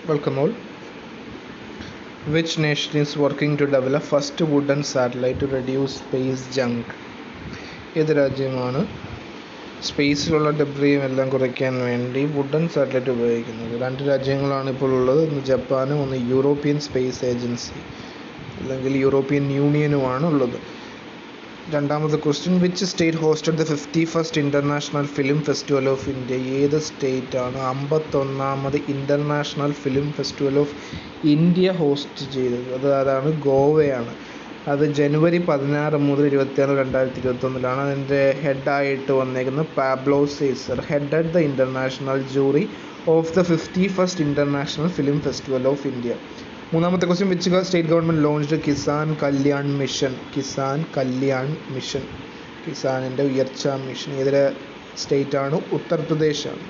Welcome all. Which nation is working to develop first wooden satellite to reduce space junk? ഏത് രാജ്യമാണ് സ്പേസിലുള്ള ഡെബ്രിയും എല്ലാം കുറയ്ക്കാൻ വേണ്ടി വുഡൻ സാറ്റലൈറ്റ് ഉപയോഗിക്കുന്നത്? രണ്ട് രാജ്യങ്ങളാണ് ഇപ്പോൾ ഉള്ളത്. ഒന്ന് ജപ്പാനും ഒന്ന് യൂറോപ്യൻ സ്പേസ് ഏജൻസി അല്ലെങ്കിൽ യൂറോപ്യൻ യൂണിയനുമാണ് ഉള്ളത്. രണ്ടാമത്തെ question, which state hosted the 51st international film festival of India? ഏത് സ്റ്റേറ്റാണ് 51ാമത് international film festival of India host ചെയ്തത്? അതാണ് ഗോവയാണ്. അത് ജനുവരി 16 മുതൽ 26, 2021 അതിൻ്റെ ഹെഡായിട്ട് വന്നേക്കുന്നത് Pablo സേസർ headed the international jury of the 51st international film festival of India. മൂന്നാമത്തെ question, which state government launched Kisan Kalyan mission? കിസാനിൻ്റെ ഉയർച്ചാ mission ഏതൊരു സ്റ്റേറ്റാണ്? ഉത്തർപ്രദേശാണ്.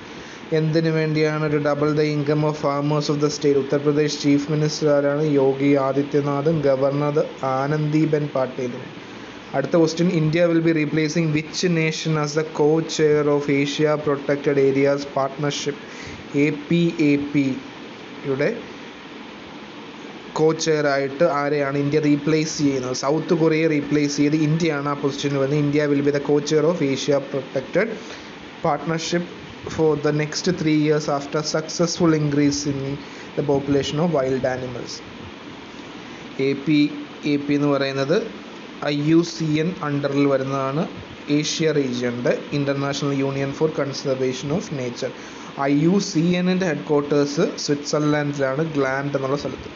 എന്തിനു വേണ്ടിയാണ്? ഒരു double the income of farmers of the state. Uttar Pradesh chief minister ആരാണ്? യോഗി ആദിത്യനാഥും ഗവർണർ ആനന്ദിബെൻ പട്ടേലും. അടുത്ത question, India will be replacing which nation as the co chair of Asia protected areas partnership? APAPയുടെ co chair ആയിട്ട് ആരെയാണ് India replace ചെയ്യുന്നത്? South കൊറിയയെ replace ചെയ്ത് ഇന്ത്യയാണ് ആ പൊസിഷനിൽ വരുന്നത്. India will be the co chair of Asia protected partnership for the next 3 years after successful increase in the population of wild animals. APAP എന്ന് പറയുന്നത് IUCN അണ്ടറിൽ വരുന്നതാണ്. ഏഷ്യ റീജിയൻ്റെ international union for conservation of nature. IUCNൻ്റെ headquarters സ്വിറ്റ്സർലാൻഡിലാണ്, Gland എന്നുള്ള സ്ഥലത്ത്.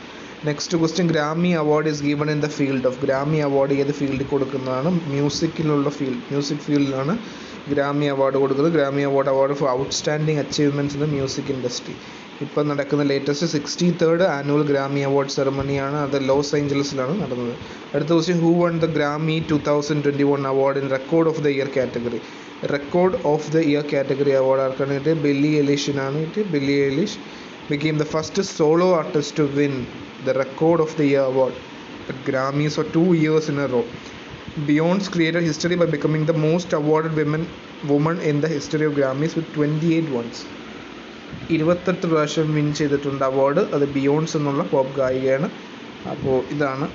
Next question, Grammy award is given in the field of? Grammy award ഏത് ഫീൽഡിൽ കൊടുക്കുന്നതാണ്? മ്യൂസിക് ഫീൽഡിലാണ് ഗ്രാമി അവാർഡ് കൊടുക്കുന്നത്. Grammy award for outstanding achievements in the music industry. ഇപ്പം നടക്കുന്ന latest 63rd annual Grammy award സെറമണിയാണ്. അത് ലോസ് ഏഞ്ചലസിലാണ് നടന്നത്. അടുത്ത question, who won the Grammy 2021 award in record of the year category? Record of the year category award ആർക്കാണ് കിട്ടിയത്? Billie എലിഷിനാണ് കിട്ടിയത്. Billie Eilish became the first solo artist to win the record of the year award at Grammys for 2 years in a row. Beyonce created history by becoming the most awarded woman in the history of Grammys with 28 wins. 28 പ്രാവശ്യം win ചെയ്തിട്ടുണ്ട് award. അത് Beyoncé എന്നുള്ള pop ഗായികയാണ്. അപ്പോൾ ഇതാണ്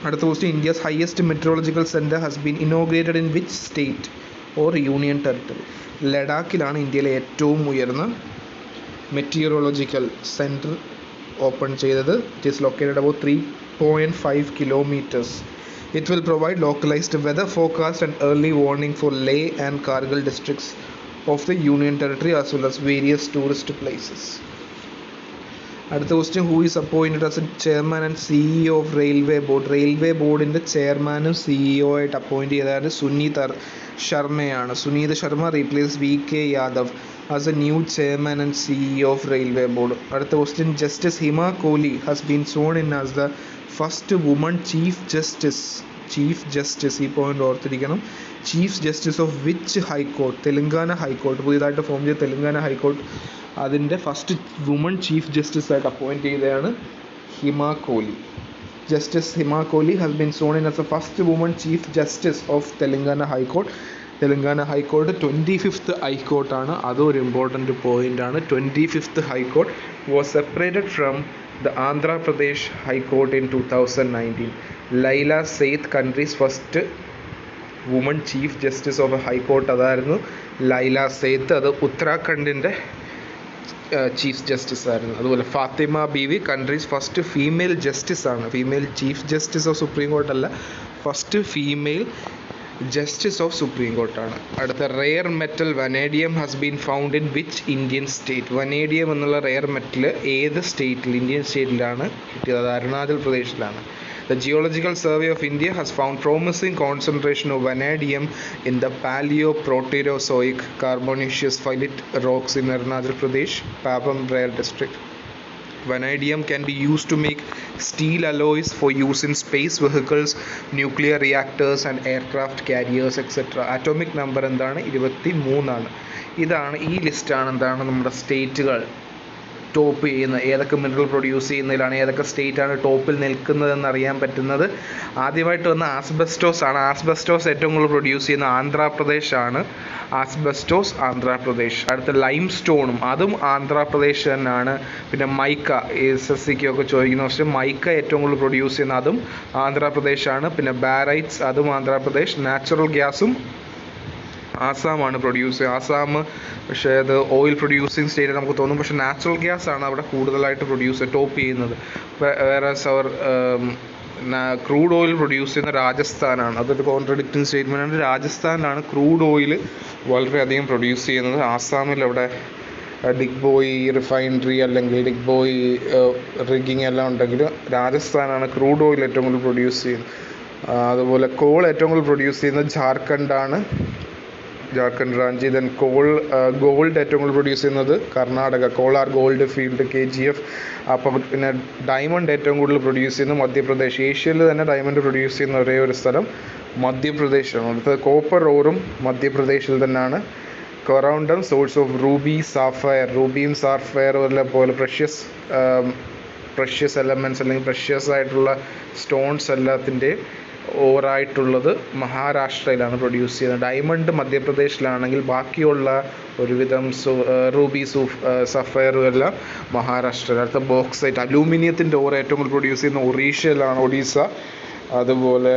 അടുത്ത question, India's highest metrological centre has been inaugurated in which state or union territory? ലഡാക്കിലാണ് ഇന്ത്യയിലെ ഏറ്റവും ഉയർന്ന മെറ്റീരിയോളജിക്കൽ സെൻറ്റർ ഓപ്പൺ ചെയ്തത്. It is located about 3.5 kilometers. It will provide localized weather forecast and early warning for Leh and Kargil districts of the Union Territory as well as various tourist places. അടുത്ത question, who is appointed as a chairman and CEO of railway board? Railway ബോർഡിൻ്റെ ചെയർമാനും CEO ആയിട്ട് appoint ചെയ്തത് സുനീത് ശർമ്മയാണ്. Suneet Sharma replace VK Yadav as a new chairman and CEO of railway board. അടുത്ത question, justice Hima Kohli has been sworn in as the first woman chief justice. ഈ point ഓർത്തിരിക്കണം. Chief justice of which high court? Telangana high court. പുതിയതായിട്ട് form ചെയ്ത Telangana high court അതിൻ്റെ first woman chief justice ആയിട്ട് appoint ചെയ്തതാണ് Hima Kohli. Justice Hima Kohli has been sworn in as the first woman chief justice of Telangana high court. Telangana high court 25th ഹൈക്കോർട്ടാണ്. അതും ഒരു ഇമ്പോർട്ടൻറ്റ് പോയിൻ്റാണ്. 25th high court was separated from the Andhra Pradesh High Court in 2019. Laila Seth, country's first woman chief justice of a high court അതായിരുന്നു ലൈല സേത്ത്. അത് ഉത്തരാഖണ്ഡിൻ്റെ chief justice ആയിരുന്നു. അതുപോലെ Fathima Beevi countries first female justice ആണ്. Female chief justice of supreme കോർട്ടല്ല, first female justice of supreme കോർട്ടാണ്. അടുത്ത, rare metal vanadium has been found in which Indian state? Vanadium എന്നുള്ള rare metal ഏത് സ്റ്റേറ്റിൽ, ഇന്ത്യൻ സ്റ്റേറ്റിലാണ് കിട്ടിയത്? അത് Arunachal പ്രദേശിലാണ്. The Geological Survey of India has found promising concentration of vanadium in the Paleoproterozoic Carbonaceous Phyllite rocks in Arunachal Pradesh, Pabam Rare District. Vanadium can be used to make steel alloys for use in space vehicles, nuclear reactors and aircraft carriers etc. Atomic number എന്താണ്? 23 ആണ്. ഇതാണ് ഈ ലിസ്റ്റാണ് എന്താണ് നമ്മുടെ സ്റ്റേറ്റുകൾ top ചെയ്യുന്നത്, ഏതൊക്കെ mineral produce ചെയ്യുന്നതിലാണ് ഏതൊക്കെ സ്റ്റേറ്റാണ് ടോപ്പിൽ നിൽക്കുന്നതെന്ന് അറിയാൻ പറ്റുന്നത്. ആദ്യമായിട്ട് വന്ന ആസ്ബസ്റ്റോസ് ആണ്. ആസ്ബസ്റ്റോസ് ഏറ്റവും കൂടുതൽ പ്രൊഡ്യൂസ് ചെയ്യുന്ന ആന്ധ്രാപ്രദേശ് ആണ്. ആസ്ബസ്റ്റോസ് ആന്ധ്രാപ്രദേശ്. അടുത്ത ലൈം സ്റ്റോണും അതും ആന്ധ്രാപ്രദേശ് തന്നെയാണ്. പിന്നെ മൈക്ക, SSCക്ക് ഒക്കെ ചോദിക്കുന്ന ക്വസ്റ്റ്യൻ, മൈക്ക ഏറ്റവും കൂടുതൽ പ്രൊഡ്യൂസ് ചെയ്യുന്ന അതും ആന്ധ്രാപ്രദേശാണ്. പിന്നെ ബാരൈറ്റ്സ് അതും ആന്ധ്രാപ്രദേശ്. നാച്ചുറൽ ഗ്യാസും ആസാമാണ് പ്രൊഡ്യൂസ് ചെയ്യുക. ആസാം പക്ഷേ അത് ഓയിൽ പ്രൊഡ്യൂസിങ് സ്റ്റേറ്റ് നമുക്ക് തോന്നും, പക്ഷേ നാച്ചുറൽ ഗ്യാസ് ആണ് അവിടെ കൂടുതലായിട്ട് ടോപ്പ് ചെയ്യുന്നത്. വേറെ അവർ ക്രൂഡ് ഓയിൽ പ്രൊഡ്യൂസ് ചെയ്യുന്ന രാജസ്ഥാനാണ്. അതൊരു കോൺട്രഡിക്റ്റിംഗ് സ്റ്റേറ്റ്മെൻ്റ് ആണ്. രാജസ്ഥാനിലാണ് ക്രൂഡ് ഓയിൽ വളരെയധികം പ്രൊഡ്യൂസ് ചെയ്യുന്നത്. ആസാമിൽ അവിടെ ഡിഗ്ബോയ് റിഫൈനറി അല്ലെങ്കിൽ ഡിഗ്ബോയ് റിഗിങ് എല്ലാം ഉണ്ടെങ്കിൽ രാജസ്ഥാനാണ് ക്രൂഡ് ഓയിൽ ഏറ്റവും കൂടുതൽ പ്രൊഡ്യൂസ് ചെയ്യുന്നത്. അതുപോലെ കോൾ ഏറ്റവും കൂടുതൽ പ്രൊഡ്യൂസ് ചെയ്യുന്നത് ജാർഖണ്ഡാണ്. ജാർഖണ്ഡ് റാഞ്ചി. ദെൻ ഗോൾഡ് ഏറ്റവും കൂടുതൽ പ്രൊഡ്യൂസ് ചെയ്യുന്നത് Karnataka, Kolar gold field KGF. അപ്പം പിന്നെ ഡയമണ്ട് ഏറ്റവും കൂടുതൽ പ്രൊഡ്യൂസ് ചെയ്യുന്നത് മധ്യപ്രദേശ്. ഏഷ്യയിൽ തന്നെ ഡയമണ്ട് പ്രൊഡ്യൂസ് ചെയ്യുന്ന ഒരേ ഒരു സ്ഥലം മധ്യപ്രദേശാണ്. അടുത്തത് കോപ്പർ ഓറും മധ്യപ്രദേശിൽ തന്നെയാണ്. കൊറൗണ്ടം source of Ruby sapphire. റൂബിയും sapphire പോലെ പ്രഷ്യസ് എലമെൻറ്റ്സ് അല്ലെങ്കിൽ പ്രഷ്യസ് ആയിട്ടുള്ള സ്റ്റോൺസ് എല്ലാത്തിൻ്റെ ഓറായിട്ടുള്ളത് മഹാരാഷ്ട്രയിലാണ് പ്രൊഡ്യൂസ് ചെയ്യുന്നത്. ഡയമണ്ട് മധ്യപ്രദേശിലാണെങ്കിൽ ബാക്കിയുള്ള ഒരുവിധം റൂബി സഫയറും എല്ലാം മഹാരാഷ്ട്രയിൽ. അടുത്ത ബോക്സൈറ്റ്, അലൂമിനിയത്തിൻ്റെ ഓർ ഏറ്റവും കൂടുതൽ പ്രൊഡ്യൂസ് ചെയ്യുന്ന ഒറീസയിലാണ്, ഒഡീസ. അതുപോലെ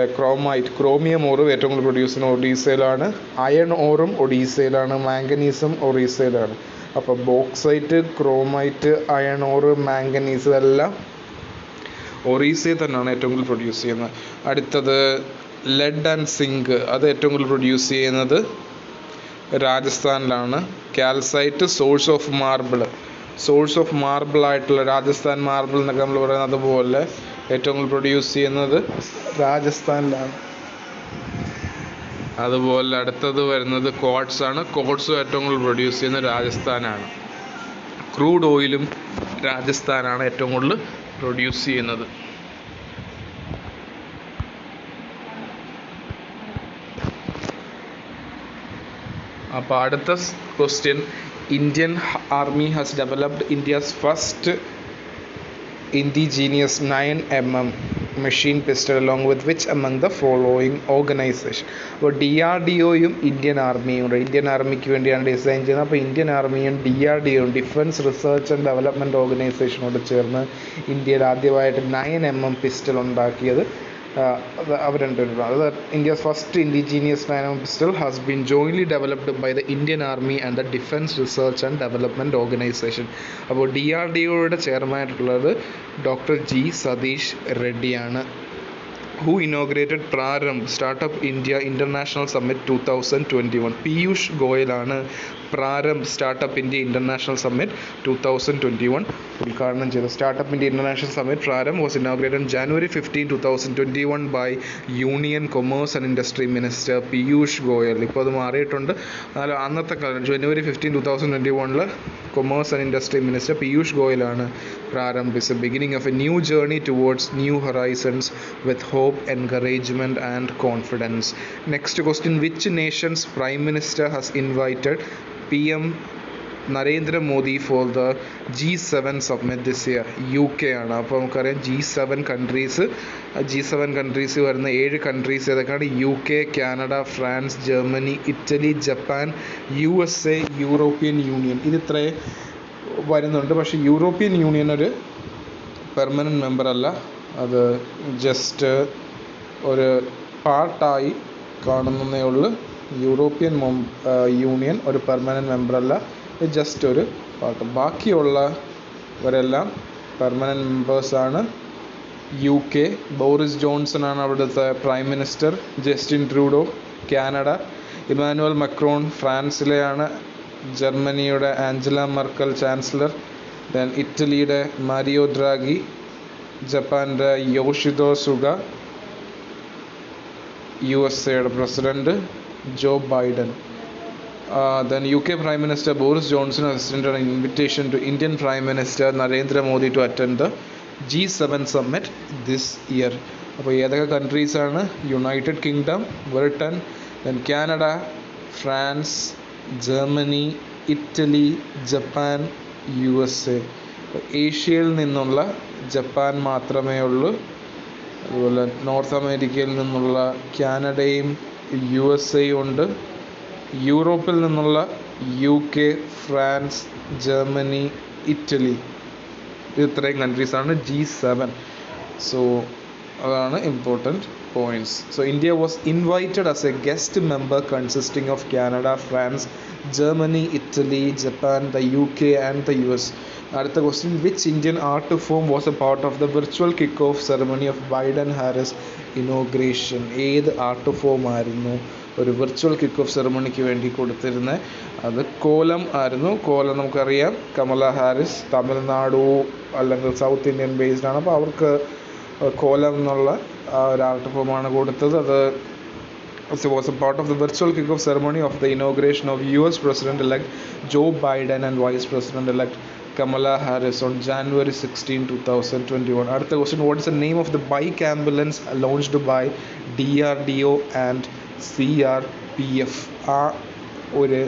ക്രോമിയം ഓറും ഏറ്റവും കൂടുതൽ പ്രൊഡ്യൂസ് ചെയ്യുന്ന ഒഡീസയിലാണ്. അയൺ ഓറും ഒഡീസയിലാണ്. മാംഗനീസും ഒറീസയിലാണ്. അപ്പോൾ ബോക്സൈറ്റ്, ക്രോമൈറ്റ്, അയൺ ഓറ്, മാംഗനീസ് ഇതെല്ലാം ഒറീസയിൽ തന്നെയാണ് ഏറ്റവും കൂടുതൽ പ്രൊഡ്യൂസ് ചെയ്യുന്നത്. അടുത്തത് ലെഡ് ആൻഡ് സിങ്ക്, അത് ഏറ്റവും കൂടുതൽ പ്രൊഡ്യൂസ് ചെയ്യുന്നത് രാജസ്ഥാനിലാണ്. കാൽസൈറ്റ് സോഴ്സ് ഓഫ് മാർബിൾ ആയിട്ടുള്ള രാജസ്ഥാൻ മാർബിൾ എന്നൊക്കെ നമ്മൾ പറയുന്നത് അതുപോലെ ഏറ്റവും കൂടുതൽ പ്രൊഡ്യൂസ് ചെയ്യുന്നത് രാജസ്ഥാനിലാണ്. അതുപോലെ അടുത്തത് വരുന്നത് ക്വാർട്സ് ആണ്. ക്വാർട്സും ഏറ്റവും കൂടുതൽ പ്രൊഡ്യൂസ് ചെയ്യുന്നത് രാജസ്ഥാനാണ്. ക്രൂഡ് ഓയിലും രാജസ്ഥാനാണ് ഏറ്റവും കൂടുതൽ പ്രൊഡ്യൂസ് ചെയ്യുന്നത്. അപ്പോൾ അടുത്ത question, Indian army has developed India's first indigenous 9mm machine pistol along with which among the following organisation. അപ്പോൾ DRDOയും ഇന്ത്യൻ ആർമിയും ഉണ്ട്. ഇന്ത്യൻ ആർമിക്ക് വേണ്ടിയാണ് ഡിസൈൻ ചെയ്യുന്നത്. അപ്പോൾ ഇന്ത്യൻ ആർമിയും DRDOയും ഡിഫൻസ് റിസർച്ച് ആൻഡ് ഡെവലപ്മെൻറ്റ് ഓർഗനൈസേഷനോട് ചേർന്ന് ഇന്ത്യയിൽ ആദ്യമായിട്ട് 9mm പിസ്റ്റൾ ഉണ്ടാക്കിയത് അവർ രണ്ടുപേരും. അത് India's first indigenous 9mm pistol has been jointly developed by the Indian army and the defence research and development organisation. അപ്പോൾ DRDOയുടെ ചെയർമാനായിട്ടുള്ളത് ഡോക്ടർ G. സതീഷ് റെഡ്ഡിയാണ്. Who inaugurated Prarambh Startup India International Summit 2021? Piyush ഗോയലാണ് Prarambh startup India international summit 2021 ഉദ്ഘാടനം ചെയ്തത്. Startup India international summit Prarambh was inaugurated on January 15, 2021 by union commerce and industry minister Piyush Goyal. ഇപ്പോൾ അത് മാറിയിട്ടുണ്ട്. അന്നത്തെ കാലം January 15, 2021 commerce and industry minister Piyush ഗോയലാണ് Prarambh is a beginning of a new journey towards new horizons with hope, encouragement and confidence. Next question, which nation's prime minister has invited PM Narendra Modi for the G7 summit this year? UK ആണ്. അപ്പോൾ നമുക്കറിയാം G7 countries വരുന്ന 7 countries ഏതൊക്കെയാണ്? UK, Canada, France, Germany, Italy, Japan, USA, European union. ഇതിത്രേ വരുന്നുണ്ട്. പക്ഷേ European union ഒരു permanent member അല്ല. അത് ജസ്റ്റ് ഒരു പാർട്ടായി കാണുന്നതേ ഉള്ളൂ. യൂറോപ്യൻ യൂണിയൻ ഒരു പെർമനൻറ്റ് മെമ്പറല്ല, ജസ്റ്റ് ഒരു പാർട്ട്. ബാക്കിയുള്ളവരെല്ലാം പെർമനൻറ്റ് മെമ്പേഴ്സാണ്. UK ബോറിസ് ജോൺസൺ ആണ് അവിടുത്തെ prime minister. Justin Trudeau Canada. Emmanuel Macron ഫ്രാൻസിലെയാണ്. ജർമ്മനിയുടെ ആഞ്ചല മെർക്കൽ ചാൻസലർ. ദെൻ ഇറ്റലിയുടെ മാരിയോ ഡ്രാഗി. ജപ്പാൻ്റെ യോഷിദോ സുഗ. USAയുടെ president Joe Biden. Then UK Prime Minister Boris Johnson has extended an invitation to Indian Prime Minister Narendra Modi to attend the G7 summit this year. അപ്പോൾ ഏതൊക്കെ കൺട്രീസാണ്? United kingdom, Britain, then Canada, France, Germany, Italy, Japan, USA. ഏഷ്യയിൽ നിന്നുള്ള Japan മാത്രമേ ഉള്ളൂ. അതുപോലെ north അമേരിക്കയിൽ നിന്നുള്ള കാനഡയും USA ഉണ്ട്. യൂറോപ്പിൽ നിന്നുള്ള UK, ഫ്രാൻസ്, ജർമ്മനി, ഇറ്റലി, ഇത്രയും കൺട്രീസാണ് G7. സോ അതാണ് important points. So India was invited as a guest member consisting of Canada, France, Germany, Italy, Japan, the UK and the US. അടുത്ത question, which Indian art form was a part of the virtual kick-off ceremony of Biden-Harris inauguration? ഏത് art form ആയിരുന്നു ഒരു virtual kick off സെറമണിക്ക് വേണ്ടി കൊടുത്തിരുന്നത്? അത് കോലം ആയിരുന്നു. കോലം നമുക്കറിയാം, കമല ഹാരിസ് തമിഴ്നാടു അല്ലെങ്കിൽ സൗത്ത് ഇന്ത്യൻ ബേസ്ഡ് ആണ്. അപ്പോൾ അവർക്ക് കോലം എന്നുള്ള ഒരു ആർട്ട് ഫോമാണ് കൊടുത്തത്. അത് was a part of the virtual kick-off ceremony of the inauguration of US President-elect Joe Biden and Vice President-elect Kamala Harris on January 16, 2021. അടുത്ത question, what is the name of the bike ambulance launched by DRDO and CRPF? ആ ഒരു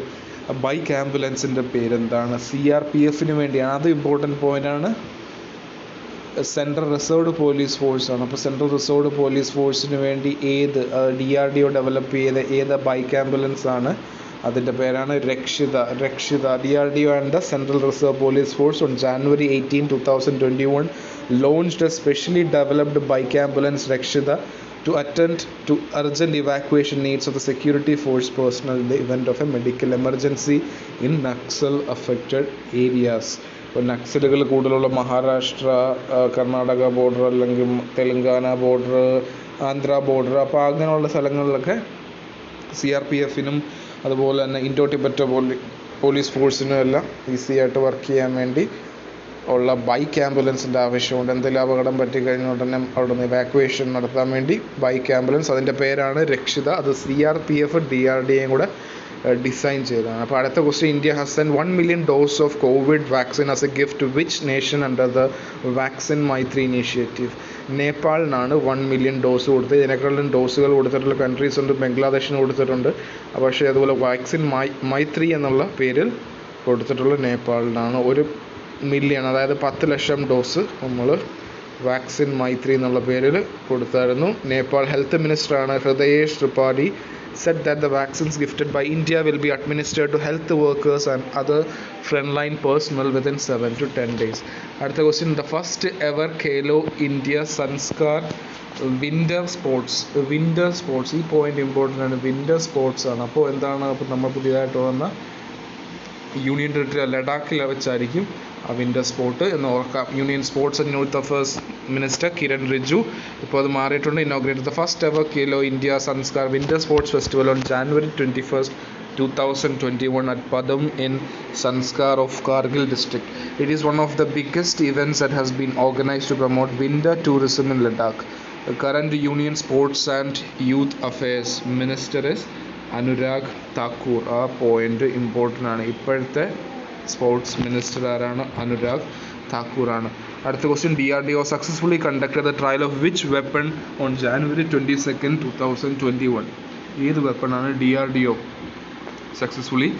bike ആംബുലൻസിൻ്റെ പേരെന്താണ്? CRPFന് വേണ്ടിയാണ്. അത് important point ആണ്. Central reserved police ഫോഴ്സാണ്. അപ്പോൾ സെൻട്രൽ റിസർവ്ഡ് പോലീസ് ഫോഴ്സിന് വേണ്ടി DRDO ഡെവലപ്പ് ചെയ്ത ഏത് ബൈക്ക് ആംബുലൻസ് ആണ്? അതിൻ്റെ പേരാണ് Rakshita. DRDO and the Central Reserve Police Force on January 18, 2021 launched a specially developed bike ambulance Rakshita to attend to urgent evacuation needs of the security force personnel in the event of a medical emergency in Naxal affected areas. ഇപ്പോൾ നക്സലുകൾ കൂടുതലുള്ള Maharashtra, Karnataka border അല്ലെങ്കിൽ Telangana border, Andhra border, അപ്പോൾ അങ്ങനെയുള്ള സ്ഥലങ്ങളിലൊക്കെ CRPFനും അതുപോലെ തന്നെ Indo ടിബറ്റോ police ഫോഴ്സിനും എല്ലാം easy ആയിട്ട് വർക്ക് ചെയ്യാൻ വേണ്ടി ഉള്ള ബൈക്ക് ആംബുലൻസിൻ്റെ ആവശ്യമുണ്ട്. എന്തെങ്കിലും അപകടം പറ്റിക്കഴിഞ്ഞ ഉടനെ അവിടെ നിന്ന് ഇവാക്യുവേഷൻ നടത്താൻ വേണ്ടി ബൈക്ക് ആംബുലൻസ്, അതിൻ്റെ പേരാണ് രക്ഷിത. അത് CRPF DRDOയും കൂടെ ഡിസൈൻ ചെയ്തതാണ്. അപ്പോൾ അടുത്ത question, India has send 1 million doses of COVID vaccine as a gift to which nation under the Vaccine Maitri initiative? നേപ്പാളിനാണ് 1 million dose കൊടുത്തത്. ഇതിനേക്കാളും ഡോസുകൾ കൊടുത്തിട്ടുള്ള കൺട്രീസ് ഉണ്ട്. ബംഗ്ലാദേശിന് കൊടുത്തിട്ടുണ്ട്. പക്ഷേ അതുപോലെ വാക്സിൻ മൈത്രി എന്നുള്ള പേരിൽ കൊടുത്തിട്ടുള്ള നേപ്പാളിനാണ്. 1 million, അതായത് 10 ലക്ഷം ഡോസ് നമ്മൾ വാക്സിൻ മൈത്രി എന്നുള്ള പേരിൽ കൊടുത്തായിരുന്നു. നേപ്പാൾ ഹെൽത്ത് മിനിസ്റ്ററാണ് Hridayesh Tripathi said that the vaccines gifted by India will be administered to health workers and other frontline personnel within 7 to 10 days. അടുത്ത question, the first ever Khelo India Sanskar winter sports, ഈ point important ആണ്. Winter sports ആണ്. അപ്പോൾ എന്താണ്, അപ്പോൾ നമ്മൾ പുതിയതായിട്ട് വന്ന യൂണിയൻ ടെറിട്ടറി ലഡാക്കിൽ വെച്ചായിരിക്കും ആ വിൻ്റർ സ്പോർട്ട് എന്ന് ഓർക്കാം. Union sports and youth affairs minister Kiran Rijiju ഇപ്പോൾ അത് മാറിയിട്ടുണ്ട്. Inaugurate the first ever Khelo India Sanskar winter sports festival on January 21, 2021 at Padam in Sanskar of Kargil district. It is one of the biggest events that has been organized to promote winter tourism in Ladakh. The current Union Sports and Youth Affairs Minister is Anurag Thakur. ആ point important ആണ്. ഇപ്പോഴത്തെ sports minister ആരാണ്? അനുരാഗ് താക്കൂർ ആണ്. അടുത്ത question, DRDO successfully conducted the trial of which weapon on January 22, 2021? ഏത് വെപ്പണാണ് DRDO successfully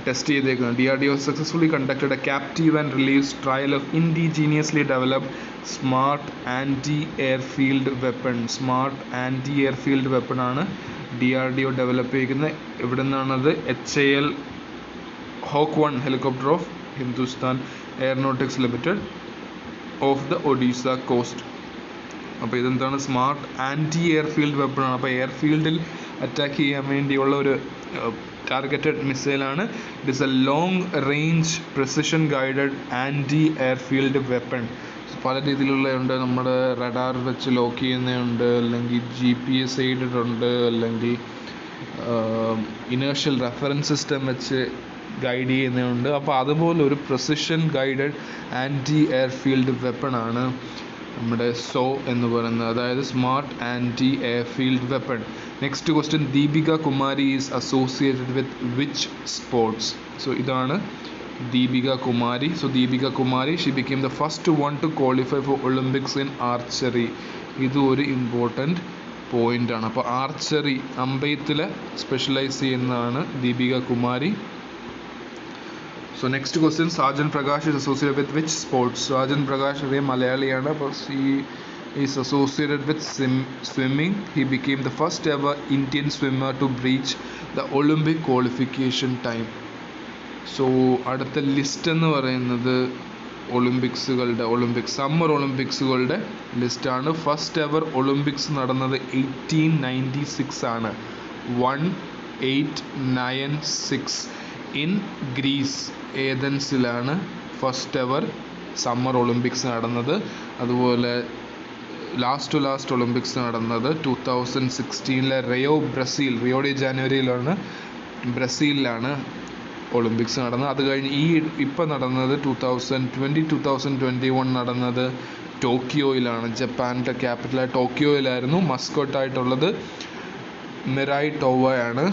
test ചെയ്തേക്കുന്നത്? DRDO successfully conducted a captive and release trial of indigenously developed smart anti airfield weapon ആണ് DRDO develop ചെയ്യുന്നത്. ഇവിടെ നിന്നാണത് HAL Hawk 1 helicopter of Hindustan aeronautics limited off the Odisha coast. അപ്പോൾ ഇതെന്താണ്? Smart anti airfield വെപ്പണാണ്. അപ്പോൾ എയർഫീൽഡിൽ അറ്റാക്ക് ചെയ്യാൻ വേണ്ടിയുള്ള ഒരു targeted മിസൈലാണ്. It is a long range precision guided anti airfield weapon. പല രീതിയിലുള്ളതുണ്ട്. നമ്മുടെ റഡാർ വെച്ച് ലോക്ക് ചെയ്യുന്നതുണ്ട്, അല്ലെങ്കിൽ GPS എയ്ഡഡ് ഉണ്ട്, അല്ലെങ്കിൽ ഇനേർഷ്യൽ റെഫറൻസ് സിസ്റ്റം വെച്ച് ഗൈഡ് ചെയ്യുന്നതുണ്ട്. അപ്പോൾ അതുപോലെ ഒരു പ്രിസിഷൻ ഗൈഡഡ് ആൻറ്റി എയർഫീൽഡ് വെപ്പണാണ് നമ്മുടെ എന്ന് പറയുന്നത്, അതായത് smart anti airfield weapon. Next question, Deepika Kumari is associated with which sports? So ഇതാണ് Deepika Kumari. So Deepika Kumari, she became the first one to qualify for Olympics in archery. ഇത് ഒരു important point ആണ്. അപ്പോൾ ആർച്ചറി അമ്പെയ്ത്തിൽ സ്പെഷ്യലൈസ് ചെയ്യുന്നതാണ് Deepika Kumari. So next question, Sarjan Prakash is associated with which sports? Sarjan Prakash is a Malayaliana, but he is associated with swimming. He became the first ever Indian swimmer to breach the Olympic qualification time. So അടുത്ത list എന്ന് പറയുന്നത് summer ഒളിമ്പിക്സുകളുടെ ലിസ്റ്റാണ്. First ever Olympics നടന്നത് 1896 ആണ്. 1896 in Greece ഏതൻസിലാണ് first ever summer Olympics നടന്നത്. അതുപോലെ last Olympics നടന്നത് 2016 റിയോ ഡി ജാനുവരിയിലാണ്, ബ്രസീലിലാണ് ഒളിമ്പിക്സ് നടന്നത്. അത് കഴിഞ്ഞ് ഇപ്പം നടന്നത് 2021 നടന്നത് ടോക്കിയോയിലാണ്. ജപ്പാൻ്റെ ക്യാപിറ്റലായ ടോക്കിയോയിലായിരുന്നു. മസ്കോട്ടായിട്ടുള്ളത് മിറായി ടോവയാണ്.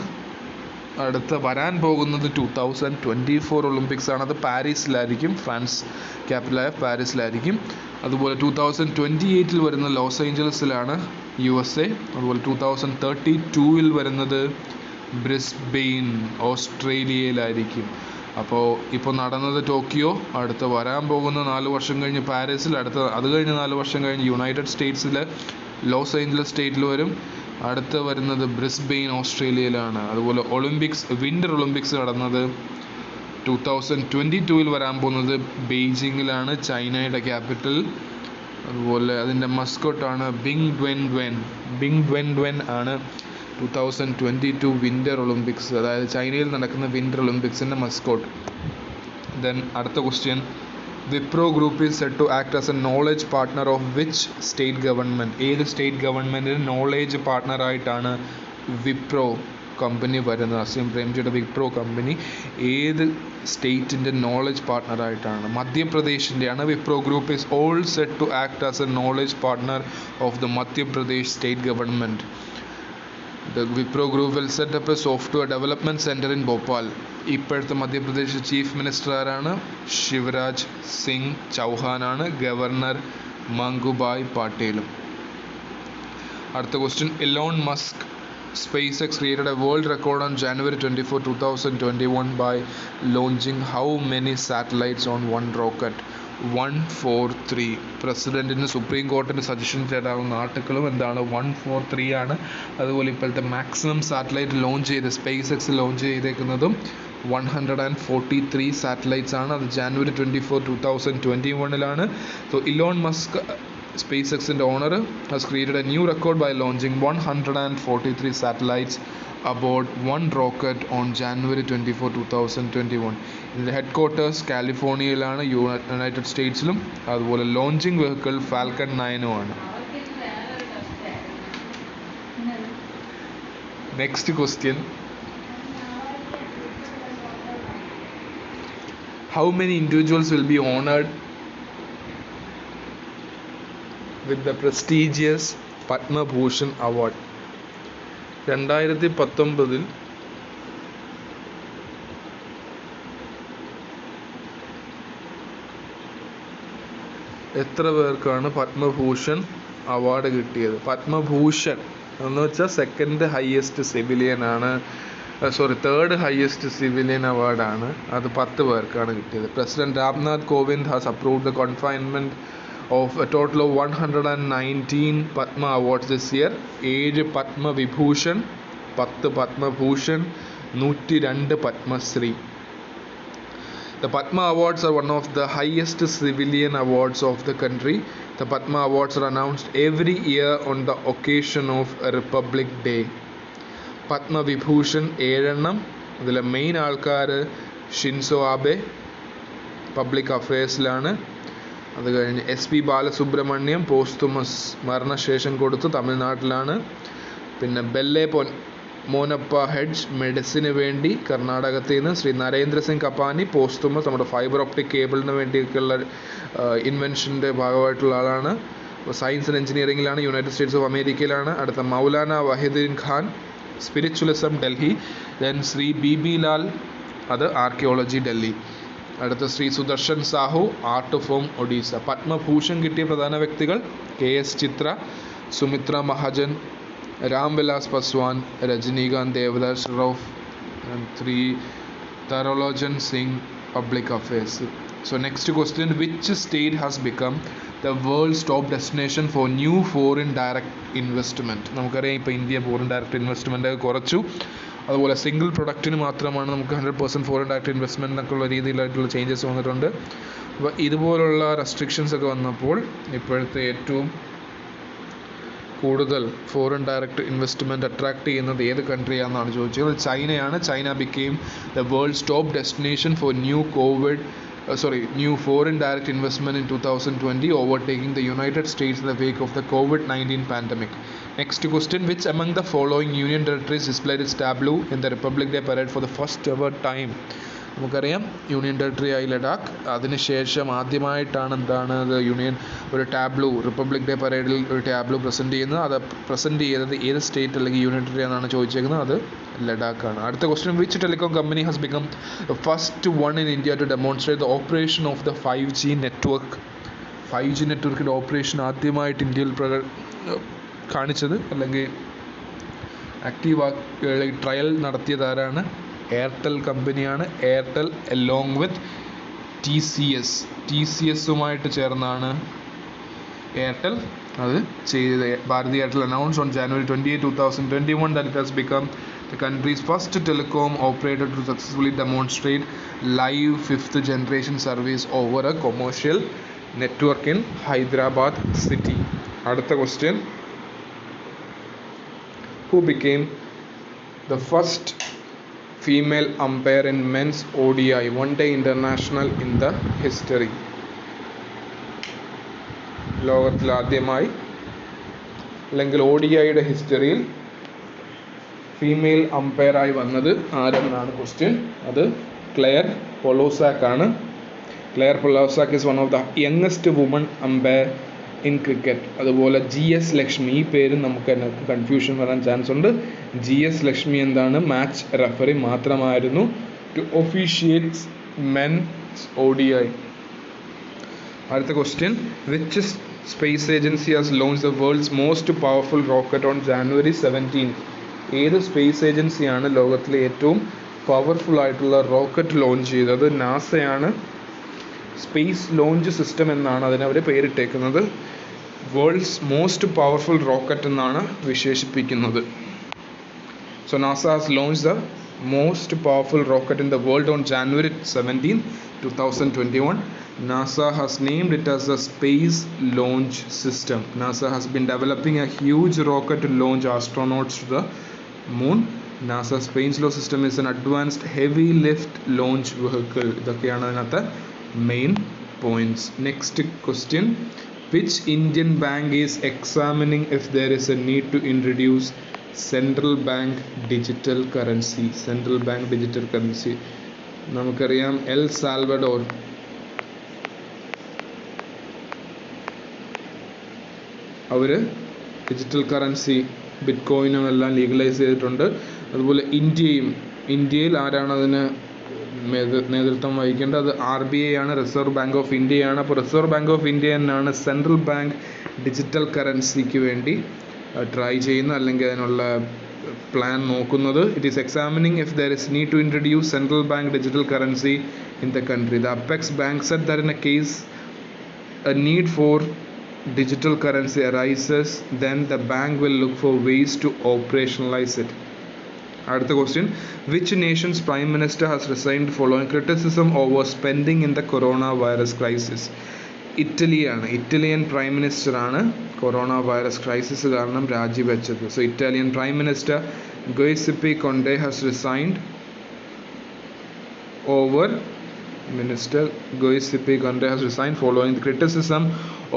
അടുത്ത വരാൻ പോകുന്നത് 2024 ഒളിമ്പിക്സ് ആണ്. അത് പാരീസിലായിരിക്കും, ഫ്രാൻസ് ക്യാപിറ്റലായ പാരീസിലായിരിക്കും. അതുപോലെ 2028 വരുന്ന ലോസ് ഏഞ്ചലസിലാണ്, USA. അതുപോലെ 2032 വരുന്നത് ബ്രിസ്ബെയിൻ ഓസ്ട്രേലിയയിലായിരിക്കും. അപ്പോൾ ഇപ്പോൾ നടന്നത് ടോക്കിയോ, അടുത്ത വരാൻ പോകുന്ന 4 വർഷം കഴിഞ്ഞ് പാരീസിൽ, അത് കഴിഞ്ഞ് 4 വർഷം കഴിഞ്ഞ് യുണൈറ്റഡ് സ്റ്റേറ്റ്സിൽ ലോസ് ഏഞ്ചലസ് സ്റ്റേറ്റിൽ വരും. അടുത്ത വരുന്നത് ബ്രിസ്ബെയിൻ ഓസ്ട്രേലിയയിലാണ്. അതുപോലെ വിൻ്റർ ഒളിമ്പിക്സ് നടന്നത് 2022 വരാൻ പോകുന്നത് ബെയ്ജിങ്ങിലാണ്, ചൈനയുടെ ക്യാപിറ്റൽ. അതുപോലെ അതിൻ്റെ മസ്കോട്ടാണ് ബിങ് ഡ്വെൻ ആണ് 2022 വിൻ്റർ ഒളിമ്പിക്സ്, അതായത് ചൈനയിൽ നടക്കുന്ന വിൻ്റർ ഒളിമ്പിക്സിൻ്റെ മസ്കോട്ട്. ദെൻ അടുത്ത question, Wipro group is said to act as A knowledge partner of which state government? ഏത് സ്റ്റേറ്റ് ഗവൺമെൻറ്റിന് നോളേജ് പാർട്ട്ണറായിട്ടാണ് വിപ്രോ കമ്പനി വരുന്നത്? അസീം പ്രേംജിയുടെ വിപ്രോ കമ്പനി ഏത് സ്റ്റേറ്റിൻ്റെ knowledge പാർട്ട്ണറായിട്ടാണ്? മധ്യപ്രദേശിൻ്റെയാണ്. Wipro group is all Z to act as A knowledge partner of the Madhya Pradesh state government. The Wipro Group will set up a software development center in Bhopal. ഇപ്പോഴത്തെ Madhya Pradesh chief minister ആരാണ്? ശിവരാജ് സിംഗ് ചൗഹാൻ ആണ്. Governor Mangubhai പാട്ടേലും. അടുത്ത question, Elon Musk SpaceX created a world record on January 24, 2021 by launching how many satellites on one rocket? 143. പ്രസിഡൻറ്റിന് supreme കോർട്ടിന് suggestion തരാവുന്ന ആർട്ടിക്കിളും എന്താണ്? 143 ആണ്. അതുപോലെ ഇപ്പോഴത്തെ മാക്സിമം സാറ്റലൈറ്റ് ലോഞ്ച് ചെയ്ത് SpaceX ലോഞ്ച് ചെയ്തേക്കുന്നതും 143 സാറ്റലൈറ്റ്സ് ആണ്. അത് January 24, 2021 സോ ഇലോൺ മസ്ക്, SpaceXൻ്റെ owner, has created a new record by launching 143 satellites aboard one rocket on January 24, 2021. ഇതിൻ്റെ ഹെഡ് ക്വാർട്ടേഴ്സ് കാലിഫോർണിയയിലാണ്, യുണൈറ്റഡ് സ്റ്റേറ്റ്സിലും. അതുപോലെ ലോഞ്ചിങ് വെഹിക്കിൾ ഫാൽക്കൺ 9 ആണ്. Next question, how many individuals will be honored with the prestigious Padma Bhushan Award? 2019 എത്ര പേർക്കാണ് Padma Bhushan award കിട്ടിയത്? പത്മഭൂഷൺ എന്ന് വെച്ചാൽ third highest civilian അവാർഡാണ്. അത് 10 പേർക്കാണ് കിട്ടിയത്. President Ramnath Kovind has approved the confinement of a total of 119 Padma awards this year. 7 Padma Vibhushan, 10 Padma Bhushan, 102 Padma Shri. The Padma awards are one of the highest civilian awards of the country. The Padma awards are announced every year on the occasion of Republic Day. Padma Vibhushan 7 അതിലെ main ആൾക്കാർ Shinzo Abe public അഫയേഴ്സിലാണ്. അത് കഴിഞ്ഞ് SP Balasubrahmanyam പോസ്തുമസ് മരണശേഷം കൊടുത്തു, തമിഴ്നാട്ടിലാണ്. പിന്നെ Bale Monappa hedge medicine വേണ്ടി കർണാടകത്തിൽ നിന്ന്. ശ്രീ നരേന്ദ്ര സിംഗ് കപ്പാനി പോസ്തുമസ് നമ്മുടെ ഫൈബർ ഒപ്റ്റിക് കേബിളിന് വേണ്ടിയൊക്കെയുള്ള ഇൻവെൻഷൻ്റെ ഭാഗമായിട്ടുള്ള ആളാണ്. സയൻസ് ആൻഡ് എഞ്ചിനീയറിംഗിലാണ്, യുണൈറ്റഡ് സ്റ്റേറ്റ്സ് ഓഫ് അമേരിക്കയിലാണ്. അടുത്ത Maulana Wahiduddin Khan spiritualism Delhi. Then Shri BB Lal, അത് ആർക്കിയോളജി ഡൽഹി. അടുത്ത ശ്രീ സുദർശൻ സാഹു ആർട്ട് ഫോം ഒഡീസ. പത്മഭൂഷൺ കിട്ടിയ പ്രധാന വ്യക്തികൾ KS Chithra, Sumitra Mahajan, Ram Vilas Paswan, Rajinikanth Devdas Rauf, Shri തരോലോചൻ Singh, Public Affairs. So next question, which state has become the world's top destination for new foreign direct investment? നമുക്കറിയാം ഇപ്പോൾ ഇന്ത്യ ഫോറിൻ ഡയറക്റ്റ് ഇൻവെസ്റ്റ്മെൻറ്റ് കുറച്ചു, അതുപോലെ സിംഗിൾ പ്രൊഡക്റ്റിന് മാത്രമാണ് നമുക്ക് 100% ഫോറിൻ ഡയറക്റ്റ് ഇൻവെസ്റ്റ്മെൻറ്റ് എന്നൊക്കെയുള്ള രീതിയിലായിട്ടുള്ള ചേഞ്ചസ് വന്നിട്ടുണ്ട്. അപ്പോൾ ഇതുപോലുള്ള റെസ്ട്രിക്ഷൻസ് ഒക്കെ വന്നപ്പോൾ ഇപ്പോഴത്തെ ഏറ്റവും കൂടുതൽ ഫോറിൻ ഡയറക്റ്റ് ഇൻവെസ്റ്റ്മെൻറ്റ് അട്രാക്ട് ചെയ്യുന്നത് ഏത് കൺട്രിയാണെന്നാണ് ചോദിച്ചത്. ചൈനയാണ്. China became the world's top destination for new foreign direct investment in 2020, overtaking the United States in the wake of the COVID-19 pandemic. Next question, which among the following union territories displayed its tableau in the Republic Day parade for the first ever time? നമുക്കറിയാം union territory ആയി ലഡാക്ക്, അതിനുശേഷം ആദ്യമായിട്ടാണ് union ഒരു ടാബ്ലൂ republic day പരേഡിൽ ഒരു ടാബ്ലൂ present ചെയ്യുന്നത്. അത് present ചെയ്തത് ഏത് സ്റ്റേറ്റ് അല്ലെങ്കിൽ യൂണിയൻ ടെറിട്ടറി എന്നാണ് ചോദിച്ചേക്കുന്നത്, അത് ലഡാക്കാണ്. അടുത്ത question, which telecom company has become the first one in India to demonstrate the operation of the 5G network? 5G നെറ്റ്വർക്കിൻ്റെ ഓപ്പറേഷൻ ആദ്യമായിട്ട് ഇന്ത്യയിൽ കാണിച്ചത് അല്ലെങ്കിൽ ആക്റ്റീവ് ട്രയൽ നടത്തിയത് ആരാണ്? എയർടെൽ കമ്പനിയാണ്. എയർടെൽ അലോങ് വിത്ത് TCSുമായിട്ട് ചേർന്നാണ് എയർടെൽ അത് ചെയ്തത്. Bharti Airtel announce on January 28, 2021 that it has become the country's first telecom operator to successfully demonstrate live 5th generation service over a commercial network in Hyderabad city. അടുത്ത question, who became the first female umpire in men's ODI one-day international in the history? ലോകത്തിൽ ആദ്യമായി അല്ലെങ്കിൽ ODIയുടെ ഹിസ്റ്ററിയിൽ female അമ്പയറായി വന്നത് ആരെന്നാണ് question. അത് Claire Polosak ആണ്. Claire Polosak is one of the youngest woman umpire in cricket. അതുപോലെ GS Lakshmi, ഈ പേരും നമുക്ക് കൺഫ്യൂഷൻ വരാൻ ചാൻസ് ഉണ്ട്. GS ലക്ഷ്മി എന്താണ്? മാച്ച് റെഫറി മാത്രമായിരുന്നു ടു ഒഫീഷിയേറ്റ് മെൻസ് ODI. അടുത്ത question, which space agency has launch the world's most powerful rocket on January 17? ഏത് സ്പേസ് ഏജൻസിയാണ് ലോകത്തിലെ ഏറ്റവും പവർഫുൾ ആയിട്ടുള്ള റോക്കറ്റ് ലോഞ്ച് ചെയ്തത്? നാസയാണ്. സ്പേസ് ലോഞ്ച് സിസ്റ്റം എന്നാണ് അതിനവർ പേരിട്ടേക്കുന്നത്. വേൾഡ്സ് മോസ്റ്റ് പവർഫുൾ റോക്കറ്റ് എന്നാണ് വിശേഷിപ്പിക്കുന്നത്. So NASA has launch the most powerful rocket in the world on January 17, 2021. NASA has named it as the Space Launch System. NASA has been developing a huge rocket to launch astronauts to the moon. NASA Space Launch System is an advanced heavy lift launch vehicle. ഇതൊക്കെയാണ് അതിനകത്ത് main points. Next question, which Indian bank is examining if there is a need to introduce central bank digital currency? Central bank digital currency നമുക്കറിയാം El Salvador. അവർ digital currency bit കോയിനും എല്ലാം legalise ചെയ്തിട്ടുണ്ട്. അതുപോലെ ഇന്ത്യയിൽ ആരാണ് അതിന് നേതൃത്വം വഹിക്കേണ്ടത്? അത് RBI ആണ്, റിസർവ് ബാങ്ക് ഓഫ് ഇന്ത്യയാണ്. അപ്പോൾ റിസർവ് ബാങ്ക് ഓഫ് ഇന്ത്യ തന്നെയാണ് സെൻട്രൽ ബാങ്ക് ഡിജിറ്റൽ കറൻസിക്ക് വേണ്ടി ട്രൈ ചെയ്യുന്ന അല്ലെങ്കിൽ അതിനുള്ള പ്ലാൻ നോക്കുന്നത്. It is examining if there is need to introduce central bank digital currency in the country. The apex bank said that in a case a need for digital currency arises, then the bank will look for ways to operationalize it. അടുത്ത question, which nation's prime minister has resigned following criticism over spending in the corona virus crisis? ഇറ്റലിയാണ്. Italian prime minister ആണ് corona virus crisis കാരണം രാജിവെച്ചത്. So Italian prime minister Giuseppe Conte has resigned following the criticism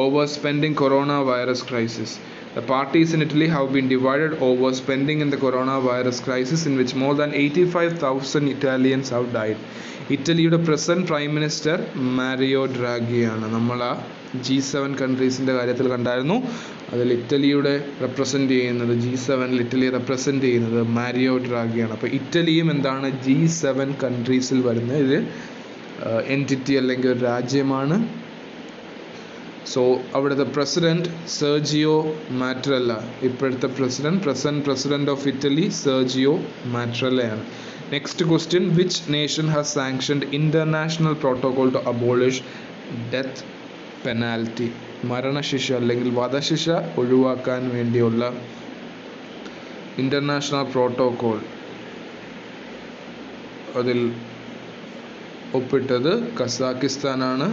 over spending coronavirus crisis. The parties in Italy have been divided over spending in the coronavirus crisis, in which more than 85,000 Italians have died. ഇറ്റലിയുടെ present prime minister Mario ഡ്രാഗിയാണ്. നമ്മൾ ആ G7 കൺട്രീസിൻ്റെ കാര്യത്തിൽ കണ്ടായിരുന്നു. അതിൽ ഇറ്റലിയുടെ represent ചെയ്യുന്നത് G7 Italy represent ചെയ്യുന്നത് Mario ഡ്രാഗിയാണ്. അപ്പോൾ ഇറ്റലിയും എന്താണ് G7 കൺട്രീസിൽ വരുന്ന ഒരു എൻറ്റിറ്റി അല്ലെങ്കിൽ ഒരു രാജ്യമാണ്. സോ അവിടുത്തെ പ്രസിഡന്റ് സെർജിയോ മാട്രല്ല. ഇപ്പോഴത്തെ പ്രസിഡന്റ് ഓഫ് ഇറ്റലി സെർജിയോ മാട്രല്ലയാണ്. Next question, which nation has sanctioned international protocol to abolish death penalty? മരണശിക്ഷ അല്ലെങ്കിൽ വധശിക്ഷ ഒഴിവാക്കാൻ വേണ്ടിയുള്ള ഇന്റർനാഷണൽ പ്രോട്ടോകോൾ അതിൽ ഒപ്പിട്ടത് കസാക്കിസ്ഥാനാണ്.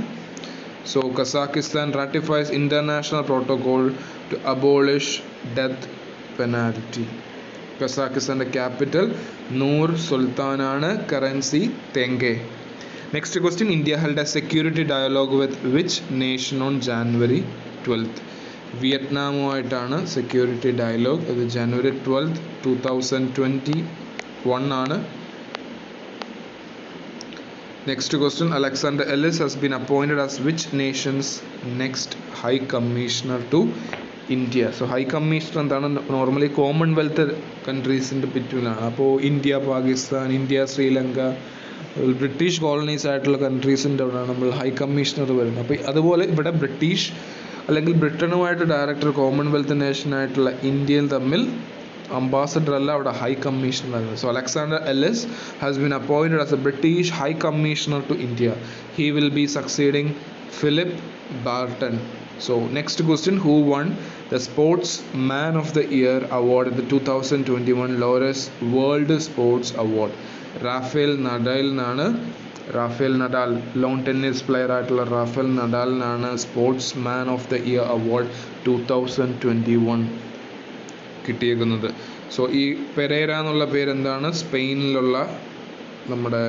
So Kazakhstan ratifies international protocol to abolish death penalty. കസാക്കിസ്ഥാൻ്റെ ക്യാപിറ്റൽ നൂർ സുൽത്താൻ ആണ്. Currency tenge. Next question, India held a security dialogue with which nation on January 12th? വിയറ്റ്നാമുമായിട്ടാണ് സെക്യൂരിറ്റി ഡയലോഗ്. ഇത് ജനുവരി 12th 2021 ആണ്. Next question, Alexander Ellis has been appointed as which nation's next High Commissioner to India? So High Commissioner എന്താണ്? Normally Commonwealth കൺട്രീസിൻ്റെ ബിറ്റ്വീനാണ്. അപ്പോൾ India, Pakistan, India, Sri Lanka, British colonies ആയിട്ടുള്ള കൺട്രീസിൻ്റെ അവിടെയാണ് നമ്മൾ ഹൈ കമ്മീഷണർ വരുന്നത്. അപ്പോൾ അതുപോലെ ഇവിടെ ബ്രിട്ടീഷ് അല്ലെങ്കിൽ ബ്രിട്ടനുമായിട്ട് ഡയറക്ടർ കോമൺവെൽത്ത് നേഷനായിട്ടുള്ള ഇന്ത്യയിൽ തമ്മിൽ അംബാസഡർ അല്ല, അവിടെ ഹൈ കമ്മീഷണർ ആണ്. So Alexander Ellis has been appointed as a British high commissioner to India. He will be succeeding Philip Barton. So next question, who won the Sportsman of the Year award at the 2021 Laureus World Sports Award? Rafael നഡാലിനാണ്. Rafael Nadal, lawn tennis player ആയിട്ടുള്ള Rafael നഡാലിനാണ് sportsman of the year award 2021 കിട്ടിയേക്കുന്നത്. So ഈ Pereira എന്നുള്ള പേരെന്താണ്? സ്പെയിനിലുള്ള നമ്മുടെ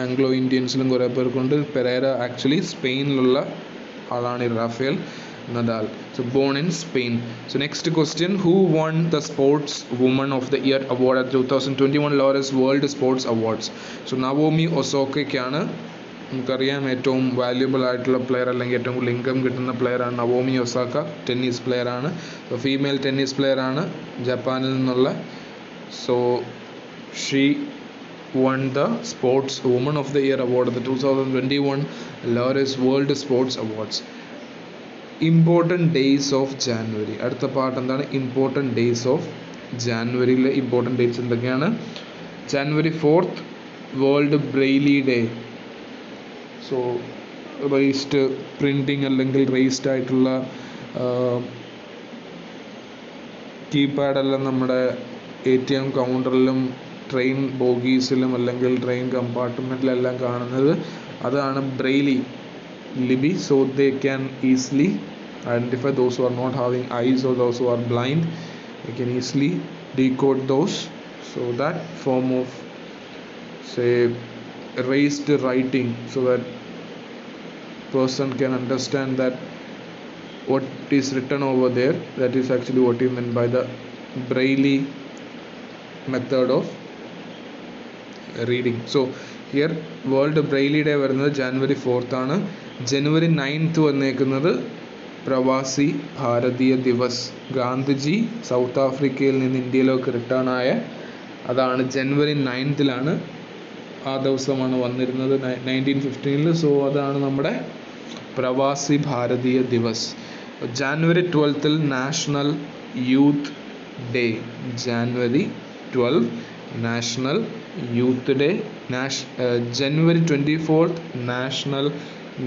Anglo ഇന്ത്യൻസിലും കുറേ പേർക്കുണ്ട്. Pereira actually സ്പെയിനിലുള്ള ആളാണ് ഈ Rafael Nadal. So born in Spain. So next question, who won the Sports Woman of the Year award at 2021 Laureus World Sports Awards? So Naomi ഒസാക്കയ്ക്കാണ്. നമുക്കറിയാം ഏറ്റവും വാല്യുബിൾ ആയിട്ടുള്ള പ്ലെയർ അല്ലെങ്കിൽ ഏറ്റവും കൂടുതൽ ഇൻകം കിട്ടുന്ന പ്ലെയറാണ് നവോമി ഒസാക്ക. ടെന്നീസ് പ്ലെയർ ആണ്. ഫീമെയിൽ ടെന്നീസ് പ്ലെയർ ആണ്, ജപ്പാനിൽ നിന്നുള്ള. So she won the Sports Woman of the Year award at the 2021 Laureus World Sports Awards. Important days of January. അടുത്ത പാർട്ട് എന്താണ്? ഇമ്പോർട്ടൻറ്റ് ഡേയ്സ് ഓഫ് ജാനുവരിയിലെ important dates എന്തൊക്കെയാണ്? January 4th world Braille day. So raised printing അല്ലെങ്കിൽ raised ആയിട്ടുള്ള കീപാഡെല്ലാം നമ്മുടെ ATM കൗണ്ടറിലും train ബോഗീസിലും അല്ലെങ്കിൽ train കമ്പാർട്ട്മെൻറ്റിലെല്ലാം കാണുന്നത് അതാണ് ബ്രെയിലി ലിപി. So they can easily identify those who are not having eyes or those who are blind. They can easily decode those. So that form of say raised writing, so that person can understand that what is written over there, that is actually what is meant by the Braille method of reading. So here World Braille Day വരുന്നത് January 4th ആണ്. January 9th വന്നേക്കുന്നത് പ്രവാസി Bharatiya Divas. Gandhiji south ആഫ്രിക്കയിൽ നിന്ന് ഇന്ത്യയിലേക്ക് return ആയ അതാണ് January 9th ആ ദിവസമാണ് വന്നിരുന്നത് 1915. സോ അതാണ് നമ്മുടെ Pravasi Bharatiya Divas. January 12th national youth day. January 12 national youth day. January 24th national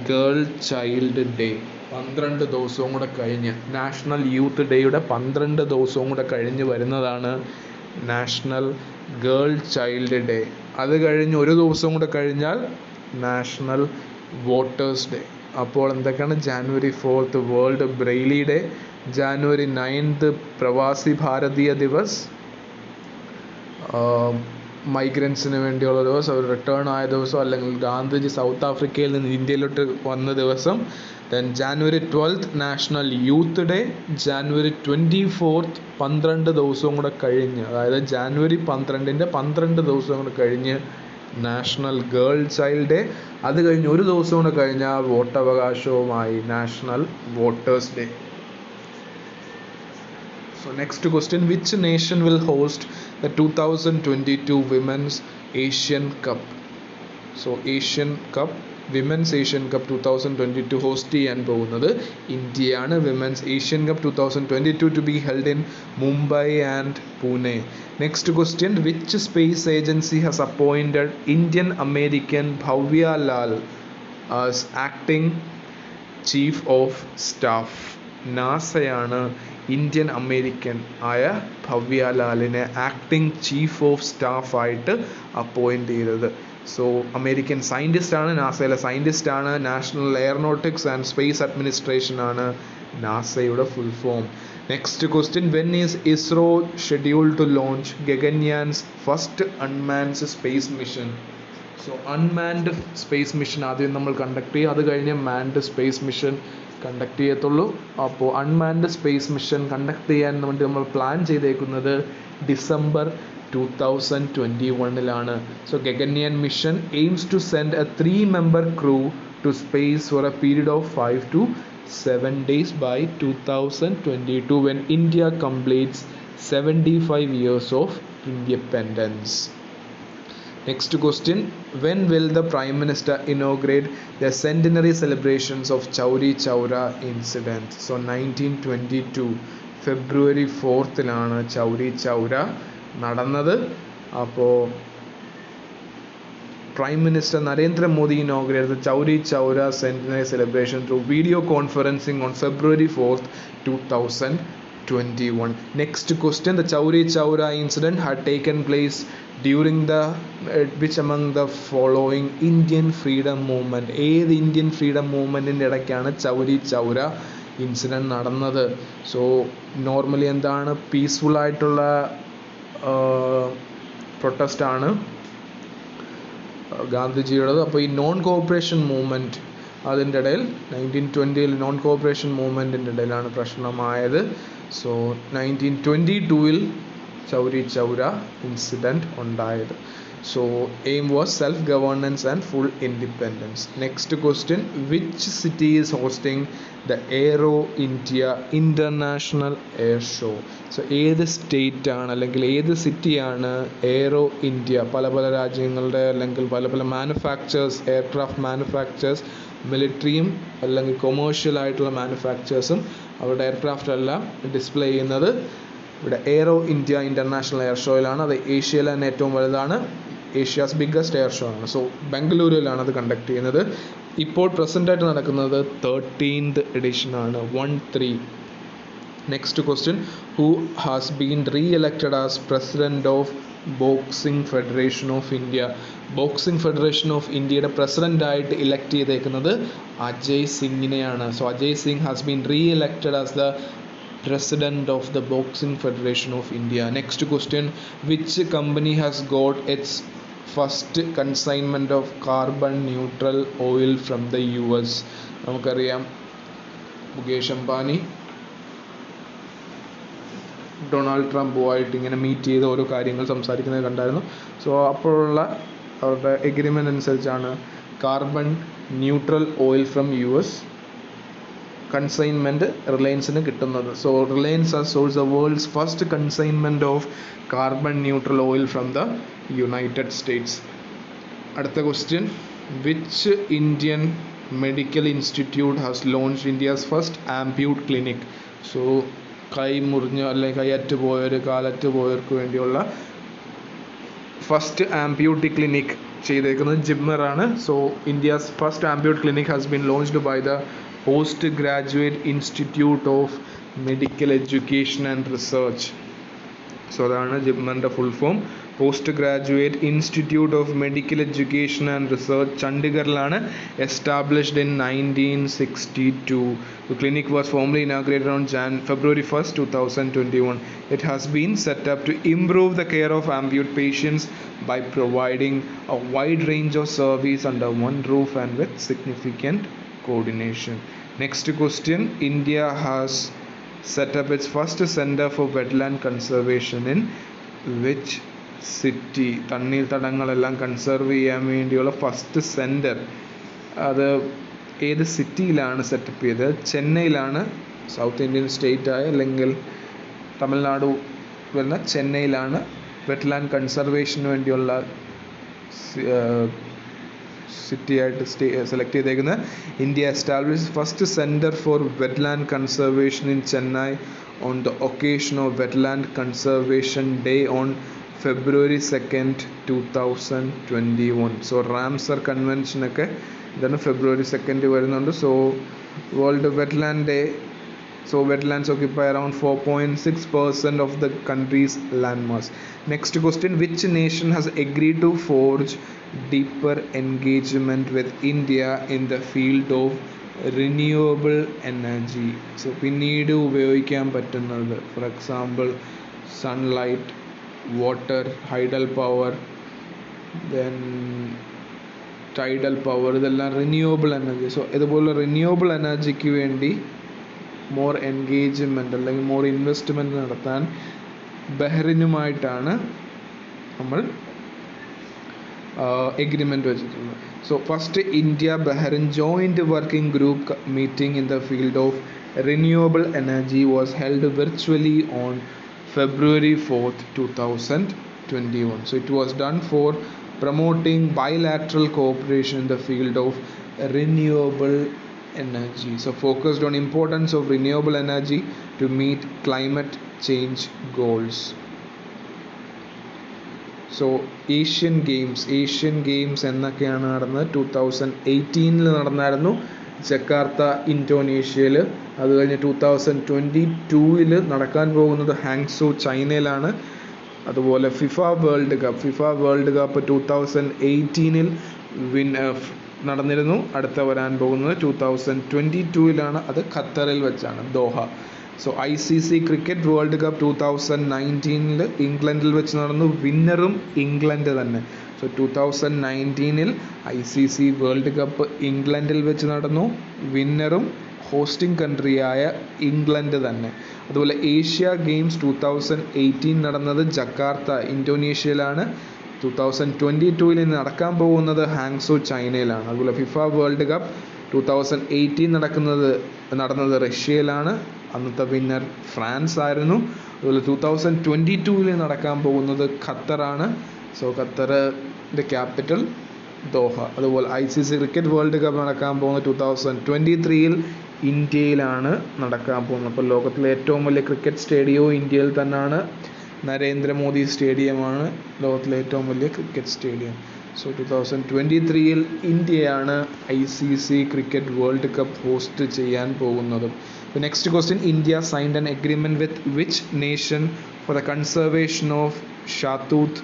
girl child day. 12 ദിവസവും കൂടെ കഴിഞ്ഞ് നാഷണൽ യൂത്ത് ഡേയുടെ 12 ദിവസവും കൂടെ കഴിഞ്ഞ് വരുന്നതാണ് നാഷണൽ ഗേൾ ചൈൽഡ് ഡേ. അത് കഴിഞ്ഞ് ഒരു ദിവസം കൂടെ കഴിഞ്ഞാൽ നാഷണൽ വോട്ടേഴ്സ് ഡേ. അപ്പോൾ എന്തൊക്കെയാണ്? January 4th world Braille day, January 9th പ്രവാസി ഭാരതീയ ദിവസ്, മൈഗ്രൻസിന് വേണ്ടിയുള്ള ദിവസം, അവർ റിട്ടേൺ ആയ ദിവസം, അല്ലെങ്കിൽ ഗാന്ധിജി സൗത്ത് ആഫ്രിക്കയിൽ നിന്ന് ഇന്ത്യയിലോട്ട് വന്ന ദിവസം. Then January 12th national youth day, January 24th 12 ദിവസവും കൂടെ കഴിഞ്ഞ്, അതായത് January 12ൻ്റെ 12 ദിവസവും കൂടെ കഴിഞ്ഞ് നാഷണൽ ഗേൾ ചൈൽഡ് ഡേ. അത് കഴിഞ്ഞ് ഒരു ദിവസം കൂടെ കഴിഞ്ഞാൽ വോട്ടവകാശവുമായി national voters day. So next question, which nation will host the 2022 Women's Asian Cup? So Asian Cup women's Asian cup 2022 host ചെയ്യാൻ പോകുന്നത് ഇന്ത്യയാണ്. Women's Asian cup 2022 to be held in Mumbai and Pune. Next question, which space agency has appointed Indian American Bhavya Lal as acting chief of staff? നാസയാണ് Indian American ആയ ഭവ്യ ലാലിനെ acting chief of staff ആയിട്ട് appoint ചെയ്തത്. So American scientist ആണ്, നാസയിലെ scientist ആണ്. National Aeronautics and Space Administration ആണ് നാസയുടെ full form. Next question, when is ISRO scheduled to launch Gaganyaan's first unmanned space mission? So unmanned space mission ആദ്യം നമ്മൾ conduct ചെയ്യും, അത് കഴിഞ്ഞ് മാൻഡ് സ്പേസ് മിഷൻ കണ്ടക്ട് ചെയ്യത്തുള്ളൂ. അപ്പോൾ അൺമാൻഡ് സ്പേസ് മിഷൻ കണ്ടക്ട് ചെയ്യാൻ വേണ്ടി നമ്മൾ പ്ലാൻ ചെയ്തേക്കുന്നത് December 2021 so Gaganyaan mission aims to send a 3-member crew to space for a period of 5 to 7 days by 2022 when India completes 75 years of independence. Next question, when will the Prime Minister inaugurate the centenary celebrations of Chowri Chowra incident? So 1922 February 4th Chowri Chowra നടന്നത്. അപ്പോൾ Prime Minister Narendra Modi inaugurated the Chowri Chowra centenary celebration through video conferencing on February 4th 2021. Next question, the Chowri Chowra incident had taken place during the which among the following Indian freedom movement? ഏത് Indian freedom മൂവ്മെൻറ്റിൻ്റെ ഇടയ്ക്കാണ് Chauri Chaura incident നടന്നത്? So normally എന്താണ്, peaceful ആയിട്ടുള്ള പ്രൊട്ടസ്റ്റാണ് ഗാന്ധിജിയുടേത്. അപ്പോൾ ഈ non cooperation movement അതിൻ്റെ ഇടയിൽ 1920 non cooperation മൂവ്മെൻറ്റിൻ്റെ ഇടയിലാണ് പ്രശ്നമായത്. സോ 1922 ചൗരി ചൗര ഇൻസിഡൻറ്റ് ഉണ്ടായത്. So aim was self governance and full independence. Next question, which city is hosting the aero India international air show? So ഏത് state ആണ് അല്ലെങ്കിൽ ഏത് സിറ്റിയാണ് എയ്റോ ഇന്ത്യ, പല പല രാജ്യങ്ങളുടെ അല്ലെങ്കിൽ പല പല മാനുഫാക്ചേഴ്സ്, എയർക്രാഫ്റ്റ് മാനുഫാക്ചേഴ്സ്, മിലിറ്ററിയും അല്ലെങ്കിൽ കൊമേഴ്ഷ്യൽ ആയിട്ടുള്ള മാനുഫാക്ചേഴ്സും അവരുടെ എയർക്രാഫ്റ്റ് എല്ലാം ഡിസ്പ്ലേ ചെയ്യുന്നത് ഇവിടെ എയ്റോ ഇന്ത്യ ഇൻ്റർനാഷണൽ എയർ ഷോയിലാണ്. അത് ഏഷ്യയിലെ തന്നെ ഏറ്റവും വലുതാണ്, ഏഷ്യാസ് ബിഗ്ഗസ്റ്റ് എയർ ഷോ ആണ്. സോ ബംഗളൂരുവിലാണ് അത് കണ്ടക്ട് ചെയ്യുന്നത്. ഇപ്പോൾ പ്രസൻ്റായിട്ട് നടക്കുന്നത് 13th എഡിഷനാണ്, 13. Next question, who has been re-elected as president of Boxing Federation of India? Boxing Federation of ഇന്ത്യയുടെ പ്രസിഡൻ്റായിട്ട് ഇലക്ട് ചെയ്തേക്കുന്നത് അജയ് സിംഗിനെയാണ്. So Ajay Singh has been re-elected as the President of the Boxing Federation of India. Next question, which company has got its first consignment of carbon neutral oil from the US? നമുക്കറിയാം Mukesh Ambani Donald ട്രംപുമായിട്ട് ഇങ്ങനെ meet ചെയ്ത് ഓരോ കാര്യങ്ങൾ സംസാരിക്കുന്നത് കണ്ടായിരുന്നു. So അപ്പോഴുള്ള അവരുടെ agreement അനുസരിച്ചാണ് carbon neutral oil from US consignment റിലയൻസിന് കിട്ടുന്നത്. So Reliance has sold the world's first consignment of carbon neutral oil from the United States. അടുത്ത question, which Indian medical institute has launched India's first amputee clinic? So കൈ മുറിഞ്ഞ അല്ലെങ്കിൽ കൈയറ്റ് പോയവർ, കാലറ്റ് പോയവർക്ക് വേണ്ടിയുള്ള first amputee clinic ചെയ്തേക്കുന്നത് ജിമ്മറാണ്. So India's first amputee clinic has been launched by the Post Graduate Institute of Medical Education and Research. So അതാണ് ജിമ്മറിൻ്റെ full form, Post Graduate Institute of Medical Education and Research. ചണ്ഡീഗറിലാണ് established in 1962. The clinic was formally inaugurated on February 1st, 2021. It has been set up to improve the care of amputee patients by providing a wide range of service under one roof and with significant coordination. Next question, India has set up its first center for wetland conservation in which city? തണ്ണീർത്തടങ്ങളെല്ലാം conserve ചെയ്യാൻ വേണ്ടിയുള്ള first centre അത് ഏത് സിറ്റിയിലാണ് setup ചെയ്തത്? ചെന്നൈയിലാണ്. South Indian സ്റ്റേറ്റായ അല്ലെങ്കിൽ തമിഴ്നാട് വരുന്ന ചെന്നൈയിലാണ് wetland കൺസർവേഷന് വേണ്ടിയുള്ള city ആയിട്ട് സെലക്ട് ചെയ്തേക്കുന്നത്. India establish first centre for wetland conservation in Chennai on the occasion of wetland conservation day on February 2nd, 2021. So Ramsar കൺവെൻഷനൊക്കെ ഇതാണ് February 2nd വരുന്നുണ്ട്. So world wetland day. So wetlands occupy around 4.6% of the country's landmass. Next question, which nation has agreed to forge deeper engagement with India in the field of renewable energy? So പിന്നീട് ഉപയോഗിക്കാൻ പറ്റുന്നത്, for example sunlight, water, hydel power, then tidal power, ഇതെല്ലാം renewable energy. So ഇതുപോലെ renewable എനർജിക്ക് വേണ്ടി more engagement അല്ലെങ്കിൽ more investment നടത്താൻ ബഹ്റിനുമായിട്ടാണ് നമ്മൾ agreement വെച്ചിട്ടുള്ളത്. So first India Bahrain joint working group meeting in the field of renewable energy was held virtually on February 4th, 2021. So it was done for promoting bilateral cooperation in the field of renewable energy. So focused on importance of renewable energy to meet climate change goals. So Asian Games എന്നൊക്കെയാണ് നടന്നത്. 2018 നടന്നായിരുന്നു Jakarta ഇന്തോനേഷ്യയിൽ. അത് കഴിഞ്ഞ് 2022 നടക്കാൻ പോകുന്നത് ഹാങ്സോ ചൈനയിലാണ്. അതുപോലെ FIFA world cup 2018 നടന്നിരുന്നു. അടുത്ത വരാൻ പോകുന്നത് 2022 അത് ഖത്തറിൽ വെച്ചാണ്, Doha. So ICC cricket world cup 2019 ഇംഗ്ലണ്ടിൽ വെച്ച് നടന്നു. വിന്നറും ഇംഗ്ലണ്ട് തന്നെ. സോ 2019 ICC വേൾഡ് കപ്പ് ഇംഗ്ലണ്ടിൽ വെച്ച് നടന്നു. വിന്നറും ഹോസ്റ്റിംഗ് കൺട്രിയായ ഇംഗ്ലണ്ട് തന്നെ. അതുപോലെ ഏഷ്യ ഗെയിംസ് 2018 നടന്നത് ജക്കാർത്ത ഇന്തോനേഷ്യയിലാണ്. 2022 നടക്കാൻ പോകുന്നത് ഹാങ്സോ ചൈനയിലാണ്. അതുപോലെ ഫിഫ വേൾഡ് കപ്പ് 2018 നടന്നത് റഷ്യയിലാണ്. അന്നത്തെ വിന്നർ ഫ്രാൻസ് ആയിരുന്നു. അതുപോലെ 2022 നടക്കാൻ പോകുന്നത് ഖത്തറാണ്. സോ ഖത്തറിൻ്റെ ക്യാപിറ്റൽ ദോഹ. അതുപോലെ ICC ക്രിക്കറ്റ് വേൾഡ് കപ്പ് നടക്കാൻ പോകുന്നത് 2023 ഇന്ത്യയിലാണ് നടക്കാൻ പോകുന്നത്. അപ്പോൾ ലോകത്തിലെ ഏറ്റവും വലിയ ക്രിക്കറ്റ് സ്റ്റേഡിയവും ഇന്ത്യയിൽ തന്നെയാണ്. നരേന്ദ്രമോദി സ്റ്റേഡിയമാണ് ലോകത്തിലെ ഏറ്റവും വലിയ ക്രിക്കറ്റ് സ്റ്റേഡിയം. സോ 2023 ഇന്ത്യയാണ് ICC cricket world cup host ചെയ്യാൻ പോകുന്നത്. Next question, India signed an agreement with which nation for the conservation of Shahtoot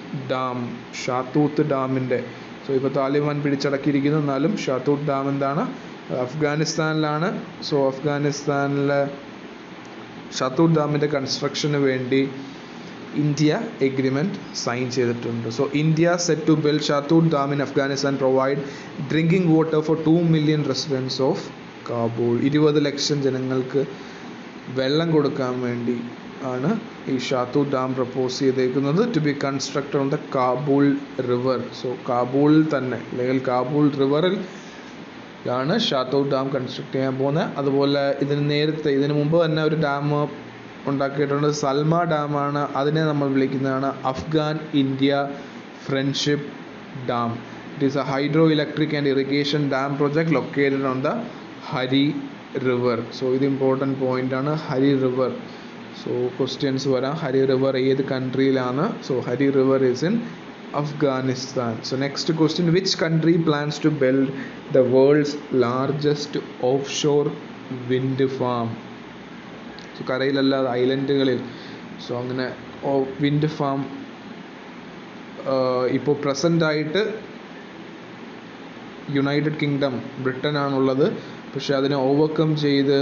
ഡാമിൻ്റെ. സോ ഇപ്പോൾ താലിബാൻ പിടിച്ചടക്കിയിരിക്കുന്നു, എന്നാലും ഷാത്തൂത്ത് ഡാം എന്താണ്, അഫ്ഗാനിസ്ഥാനിലാണ്. സോ അഫ്ഗാനിസ്ഥാനിലെ ഷാത്തൂത്ത് ഡാമിൻ്റെ കൺസ്ട്രക്ഷന് വേണ്ടി ഇന്ത്യ എഗ്രിമെൻറ്റ് സൈൻ ചെയ്തിട്ടുണ്ട്. So India set to build Shahtoot dam in Afghanistan provide drinking water for 2 million residents of Kabul. 20 lakh ജനങ്ങൾക്ക് വെള്ളം കൊടുക്കാൻ വേണ്ടി ആണ് ഈ ഷാത്തൂത്ത് ഡാം പ്രപ്പോസ് ചെയ്തേക്കുന്നത്. To be constructed on the Kabul river. So കാബൂളിൽ തന്നെ അല്ലെങ്കിൽ കാബൂൾ റിവറിൽ ാണ് ഷാത്തൂത്ത് ഡാം കൺസ്ട്രക്ട് ചെയ്യാൻ പോകുന്നത്. അതുപോലെ ഇതിന് മുമ്പ് തന്നെ ഒരു ഡാം ഉണ്ടാക്കിയിട്ടുണ്ട്, സൽമ ഡാമാണ്. അതിനെ നമ്മൾ വിളിക്കുന്നതാണ് Afghan India friendship dam. It is a hydro electric and irrigation dam project located on the Hari river. So ഇത് ഇമ്പോർട്ടൻറ്റ് പോയിൻ്റാണ്, ഹരി റിവർ. സോ ക്വസ്റ്റ്യൻസ് വരാം, ഹരി റിവർ ഏത് കൺട്രിയിലാണ്? So Hari river is in Afghanistan. So next question, which country plans to build the world's largest offshore wind farm? So കരയിലല്ലാതെ ഐലൻഡുകളിൽ. So അങ്ങനെ wind farm ഇപ്പോൾ പ്രസൻ്റായിട്ട് യുണൈറ്റഡ് കിങ്ഡം, ബ്രിട്ടൻ ആണുള്ളത്. പക്ഷെ അതിനെ ഓവർകം ചെയ്ത്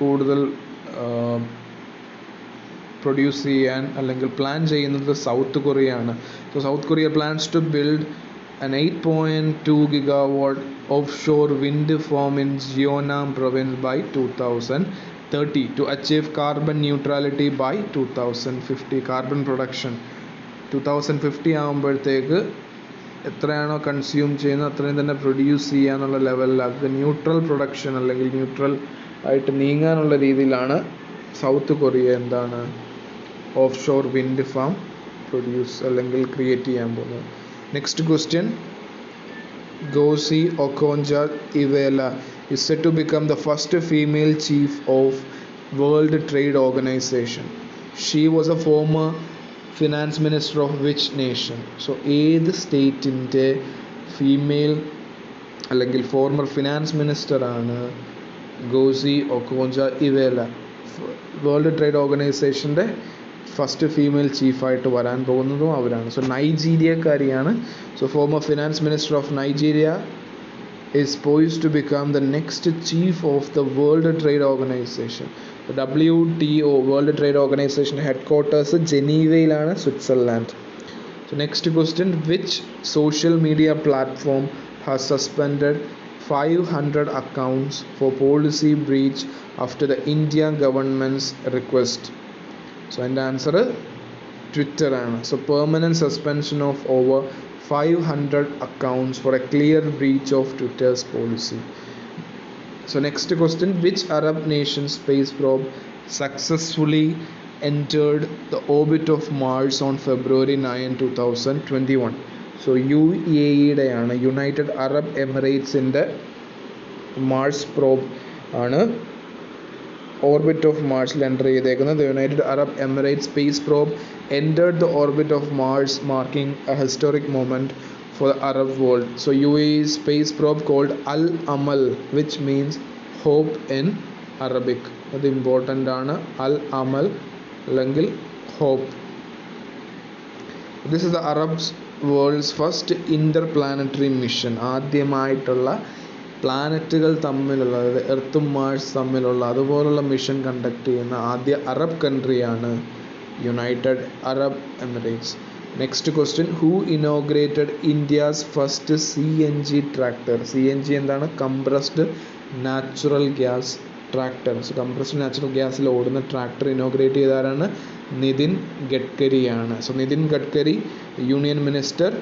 കൂടുതൽ പ്രൊഡ്യൂസ് ചെയ്യാൻ അല്ലെങ്കിൽ പ്ലാൻ ചെയ്യുന്നത് സൗത്ത് കൊറിയയാണ്. So South Korea plans to build an 8.2 gigawatt offshore wind farm in Jeonnam province by 2030 to achieve carbon neutrality by 2050. Carbon production 2050 ആകുമ്പോഴത്തേക്ക് എത്രയാണോ കൺസ്യൂം ചെയ്യുന്നത് അത്രയും തന്നെ പ്രൊഡ്യൂസ് ചെയ്യാനുള്ള ലെവലിലാക്കുക. ന്യൂട്രൽ പ്രൊഡക്ഷൻ അല്ലെങ്കിൽ ന്യൂട്രൽ ആയിട്ട് നീങ്ങാനുള്ള രീതിയിലാണ് സൗത്ത് കൊറിയ എന്താണ് offshore wind farm produce അല്ലെങ്കിൽ ക്രിയേറ്റ് ചെയ്യാൻ പോകുന്നത്. Next question, Ngozi Okonjo-Iweala is said to become the first female chief of World Trade Organization. She was a former finance minister of which nation? So ഏത് സ്റ്റേറ്റിൻ്റെ female അല്ലെങ്കിൽ former finance minister ആണ് Ngozi Okonjo-Iweala? World Trade ഓർഗനൈസേഷൻ്റെ first female ചീഫായിട്ട് വരാൻ പോകുന്നതും അവരാണ്. So നൈജീരിയക്കാരിയാണ്. So former finance minister of Nigeria is poised to become the next chief of the World Trade Organization. The WTO World Trade Organization headquarters ജനീവയിലാണ്, Switzerland. So next question, which social media platform has suspended 500 accounts for policy breach after the Indian government's request? So അതിൻ്റെ answer Twitter ആണ്. So permanent suspension of over 500 accounts for a clear breach of Twitter's policy. So next question, which Arab nation space probe successfully entered the orbit of Mars on February 9, 2021? So UAE ആണ്, United Arab എമിറേറ്റ്സിൻ്റെ Mars probe ആണ് orbit of മാർസിൽ enter ചെയ്തേക്കുന്നത്. United Arab Emirates space probe entered the orbit of Mars, marking a historic moment for the Arab world. So UAE's space probe called Al-Amal, which means hope in Arabic. അത് important ആണ്. Al-Amal അല്ലെങ്കിൽ hope. This is the Arab world's first interplanetary mission. ആദ്യമായിട്ടുള്ള പ്ലാനറ്റുകൾ തമ്മിലുള്ള, അതായത് എർത്തും Mars തമ്മിലുള്ള അതുപോലുള്ള mission conduct ചെയ്യുന്ന ആദ്യ Arab കൺട്രിയാണ് United Arab Emirates. Next question, who inaugurated India's first CNG tractor? CNG എന്താണ്? Compressed natural gas tractor. So compressed natural ഗ്യാസിൽ ഓടുന്ന ട്രാക്ടർ ഇനോഗ്രേറ്റ് ചെയ്താരാണ്? നിതിൻ ഗഡ്കരിയാണ്. So Nitin Gadkari, union minister,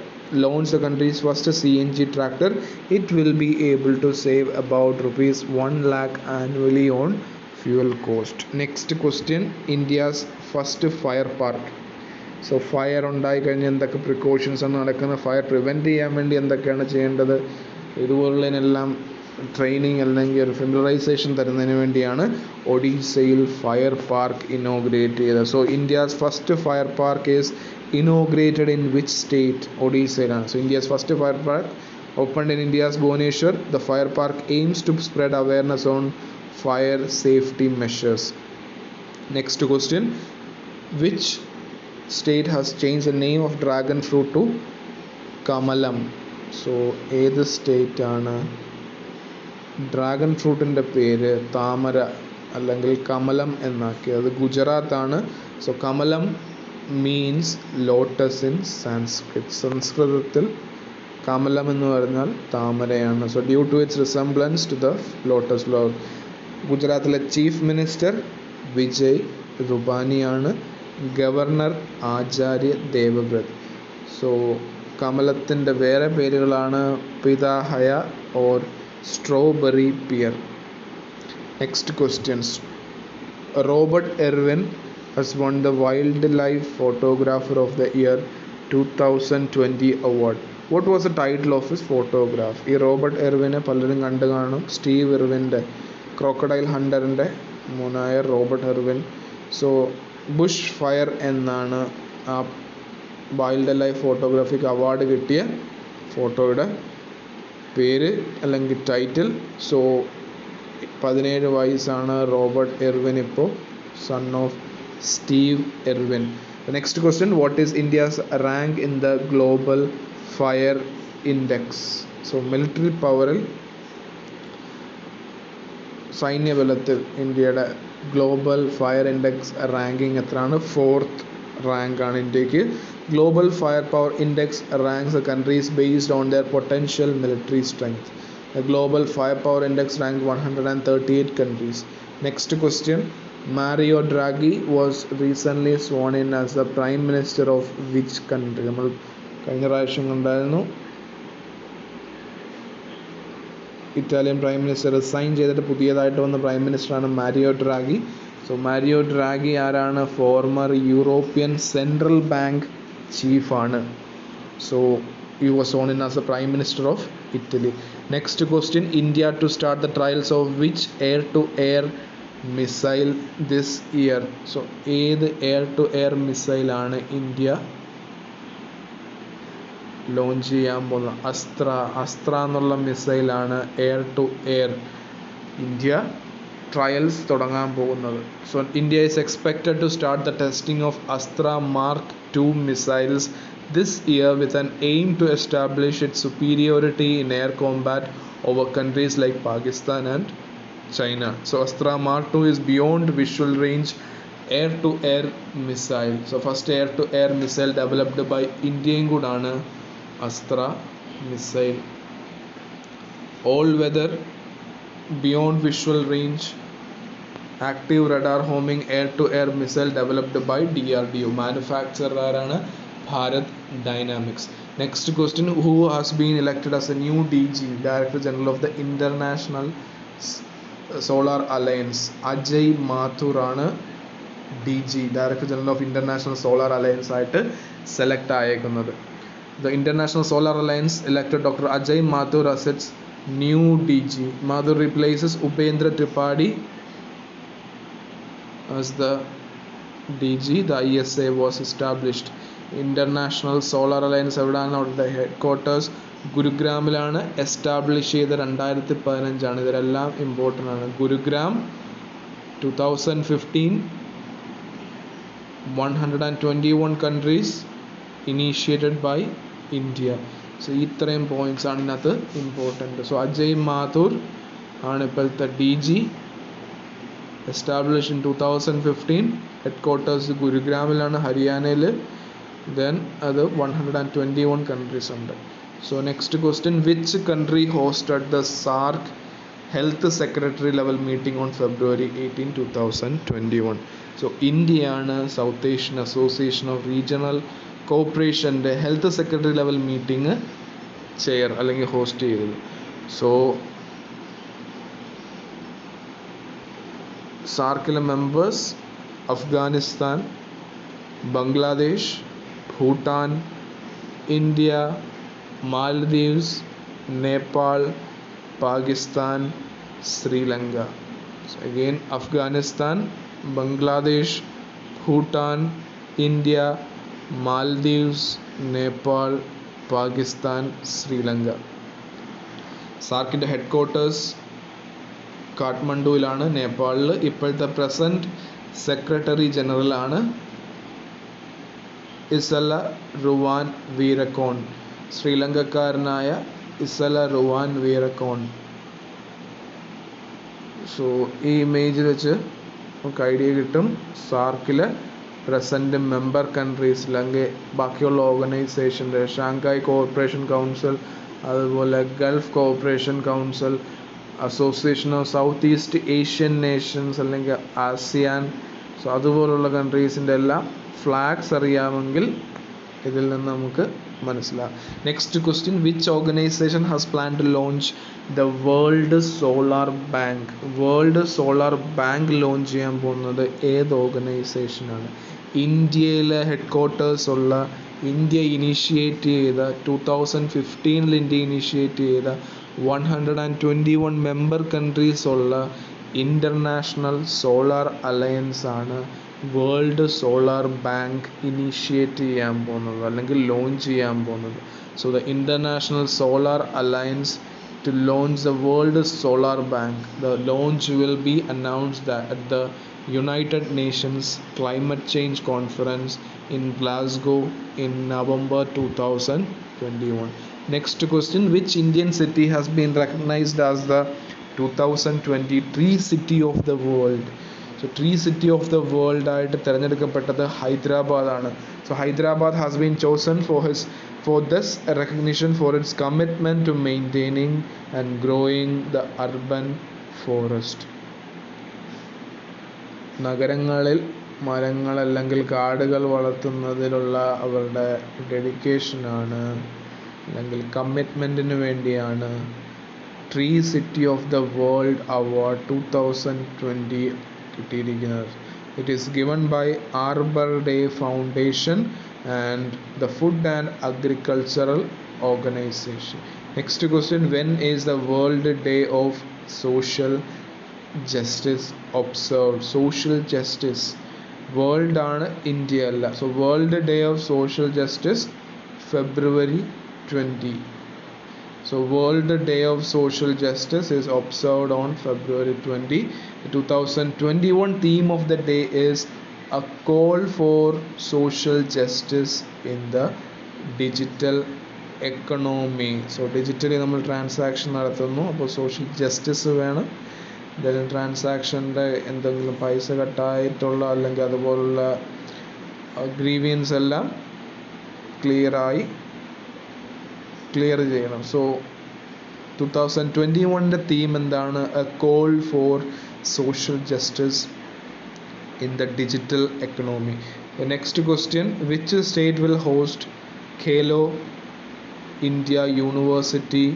launched the country's first CNG tractor. It will be able to save about rupees 1 lakh annually on fuel cost. Next question, India's first fire park. So fire ഉണ്ടായി കഴിഞ്ഞാൽ എന്തൊക്കെ precautions ആണ് നടക്കുന്നത്? Fire prevent ചെയ്യാൻ വേണ്ടി എന്തൊക്കെയാണ് ചെയ്യേണ്ടത്? ഇതുപോലുള്ളതിനെല്ലാം training അല്ലെങ്കിൽ ഒരു ഫെമിലറൈസേഷൻ തരുന്നതിന് വേണ്ടിയാണ് ഒഡീസയിൽ ഫയർ പാർക്ക് ഇനോഗ്രേറ്റ് ചെയ്തത്. So India's first fire park is inaugurated in which state? ഒഡീസയിലാണ്. So India's first fire park opened in India's Bhubaneswar. The fire park aims to spread awareness on fire safety measures. Next question, which state has changed the name of dragon fruit to Kamalam? So ഏത് state ആണ് dragon ഫ്രൂട്ടിൻ്റെ പേര് താമര അല്ലെങ്കിൽ കമലം എന്നാക്കിയത്? ഗുജറാത്താണ്. So Kamalam means lotus in Sanskrit. സംസ്കൃതത്തിൽ കമലം എന്ന് പറഞ്ഞാൽ താമരയാണ്. So due to its resemblance to the lotus flower. ഗുജറാത്തിലെ ചീഫ് മിനിസ്റ്റർ വിജയ് റുപാനിയാണ്. ഗവർണർ ആചാര്യ ദേവവ്രത്. സോ കമലത്തിൻ്റെ വേറെ പേരുകളാണ് pitahaya or strawberry pear. Next questions, Robert Irwin has won the Wildlife Photographer of the Year 2020 award. What was the title of his photograph? ഈ Robert എർവിനെ പലരും കണ്ടു കാണും. സ്റ്റീവ് ഇർവിൻ്റെ ക്രോക്കഡൈൽ ഹണ്ടറിൻ്റെ മോനായ Robert Irwin. So bush fire എന്നാണ് ആ വൈൽഡ് ലൈഫ് ഫോട്ടോഗ്രാഫിക്ക് അവാർഡ് കിട്ടിയ ഫോട്ടോയുടെ പേര് അല്ലെങ്കിൽ ടൈറ്റിൽ. സോ 17 വയസ്സാണ് റോബർട്ട് എർവിൻ ഇപ്പോൾ, son of Steve Irwin. The next question, what is India's rank in the global fire index? So military power സൈന്യബലത്തിൽ ഇന്ത്യയുടെ global fire index ranking എത്രയാണ്? 4th റാങ്ക് ആണ് ഇന്ത്യക്ക്. Global fire power index ranks the countries based on their potential military strength. The global firepower index ranked 138 countries. Next question, Mario Draghi was recently sworn in as the Prime Minister of which country? നമ്മൾ കഴിഞ്ഞ പ്രാവശ്യം കണ്ടായിരുന്നു Italian prime minister resign ചെയ്തിട്ട് പുതിയതായിട്ട് വന്ന prime മിനിസ്റ്ററാണ് Mario Draghi. So Mario Draghi ആരാണ്? Former European Central Bank ചീഫാണ്. So He was sworn in as the Prime Minister of Italy. Next question, India to start the trials of which air-to-air missile this year? So ഏത് air-to-air missile ആണ് India launch ചെയ്യാൻ പോകുന്നത്? അസ്ത്ര എന്നുള്ള മിസൈലാണ് air-to-air India trials തുടങ്ങാൻ പോകുന്നത്. So India is expected to start the testing of Astra Mark II missiles this year with an aim to establish its superiority in air combat over countries like Pakistan and China. So Astra Mark II is beyond visual range air-to-air missile. So first air-to-air missile developed by Indian കൂടാണ് Astra missile. All weather beyond visual range active radar homing air-to-air missile developed by DRDO. Manufacturer ആരാണ്? Bharat Dynamics. Next question, who has been elected as a new DG, Director General of the International Solar Alliance? Ajay Mathur ആണ് DG, Director General of International Solar Alliance ആയിട്ട് select ആയേക്കുന്നത്. The International Solar Alliance elected Dr. Ajay Mathur as its new DG. Mathur replaces Upendra Tripathi as the DG. The ISA was established. International Solar Alliance എവിടെയാണ്? അവരുടെ head quarters ഗുരുഗ്രാമിലാണ്. Establish ചെയ്ത് 2015 ഇതിലെല്ലാം ഇമ്പോർട്ടൻ്റ് ആണ്. Gurugram 2015 121 countries initiated by India. So ഇത്രയും points ആണ് ഇതിനകത്ത് important. So Ajay Mathur ആണ് ഇപ്പോഴത്തെ DG, establish in 2015, headquarters ഗുരുഗ്രാമിലാണ്, ഹരിയാനയിൽ. ദെൻ അത് 121 കൺട്രീസ് ഉണ്ട്. So next question, which country hosted the SAARC health secretary level meeting on February 18, 2021? So ഇന്ത്യയാണ് South Asian Association of Regional കോപ്പറേഷൻ്റെ health secretary level meeting chair അല്ലെങ്കിൽ host ചെയ്തത്. So സാർക്കിലെ members Afghanistan, Bangladesh, Bhutan, India, Maldives, Nepal, Pakistan, Sri Lanka. So again, Afghanistan, Bangladesh, Bhutan, India, Maldives, Nepal, Pakistan, Sri Lanka. സാർക്കിൻ്റെ headquarters കാഠ്മണ്ഡുവിലാണ്, നേപ്പാളിൽ. ഇപ്പോഴത്തെ present secretary ജനറലാണ് ഇസല റുവാൻ വീരക്കോൺ, ശ്രീലങ്കക്കാരനായ ഇസല റുവാൻ വീരക്കോൺ. സോ ഈ ഇമേജിൽ വെച്ച് നമുക്ക് ഐഡിയ കിട്ടും സാർക്കിലെ പ്രസൻറ്റ് മെമ്പർ കൺട്രീസ് അല്ലെങ്കിൽ ബാക്കിയുള്ള ഓർഗനൈസേഷൻ്റെ ഷാങ്ഹായ് കോഓപ്പറേഷൻ കൗൺസിൽ, അതുപോലെ Gulf cooperation council, association of southeast Asian nations അല്ലെങ്കിൽ ആസിയാൻ. സോ അതുപോലുള്ള കൺട്രീസിൻ്റെ എല്ലാം ഫ്ലാഗ്സ് അറിയാമെങ്കിൽ ഇതിൽ നിന്ന് നമുക്ക് മനസ്സിലാവും. Next question, which organisation has plan to launch the world solar bank? World solar bank launch ചെയ്യാൻ പോകുന്നത് ഏത് ഓർഗനൈസേഷനാണ്? ഇന്ത്യയിലെ ഹെഡ് ക്വാർട്ടേഴ്സ് ഉള്ള, ഇന്ത്യ ഇനീഷ്യേറ്റ് ചെയ്ത 2015 ഇന്ത്യ ഇനീഷ്യേറ്റ് ചെയ്ത 121 മെമ്പർ കൺട്രീസ് ഉള്ള ഇൻ്റർനാഷണൽ സോളാർ അലയൻസ് ആണ് വേൾഡ് സോളാർ ബാങ്ക് ഇനീഷ്യേറ്റ് ചെയ്യാൻ പോകുന്നത് അല്ലെങ്കിൽ ലോഞ്ച് ചെയ്യാൻ പോകുന്നത്. So the international solar alliance to launch the World Solar Bank. The launch will be announced at the United Nations Climate Change Conference in Glasgow in November 2021. Next question, which Indian city has been recognized as the 2020 Tree City of the World? So Tree City of the World ആയിട്ട് തിരഞ്ഞെടുക്കപ്പെട്ടത് ഹൈദരാബാദ് ആണ്. So Hyderabad has been chosen for this recognition for its commitment to maintaining and growing the urban forest. നഗരങ്ങളിൽ മരങ്ങൾ അല്ലെങ്കിൽ കാടുകൾ വളർത്തുന്നതിലുള്ള അവരുടെ ഡെഡിക്കേഷനാണ് അല്ലെങ്കിൽ കമ്മിറ്റ്മെൻറ്റിന് വേണ്ടിയാണ് tree city of the world award 2020 കിട്ടിയിരിക്കുന്നത്. It is given by Arbor Day Foundation and the Food and Agricultural organization. Next question, when is the World Day of Social Justice observed? Social Justice World ആണ്, India അല്ല. So World Day of Social Justice February 20. So World Day of Social Justice is observed on February 20. The 2021 theme of the day is a call for social justice in the digital economy. So digitally നമ്മൾ transaction നടത്തുന്നു, അപ്പോൾ social justice വേണം. എന്തെങ്കിലും ട്രാൻസാക്ഷൻ്റെ എന്തെങ്കിലും പൈസ കട്ടായിട്ടുള്ള അല്ലെങ്കിൽ അതുപോലുള്ള grievance എല്ലാം ക്ലിയർ ചെയ്യണം. സോ 2021 തീം എന്താണ്? A call for social justice in the digital economy. The next question, which state will host Khelo India University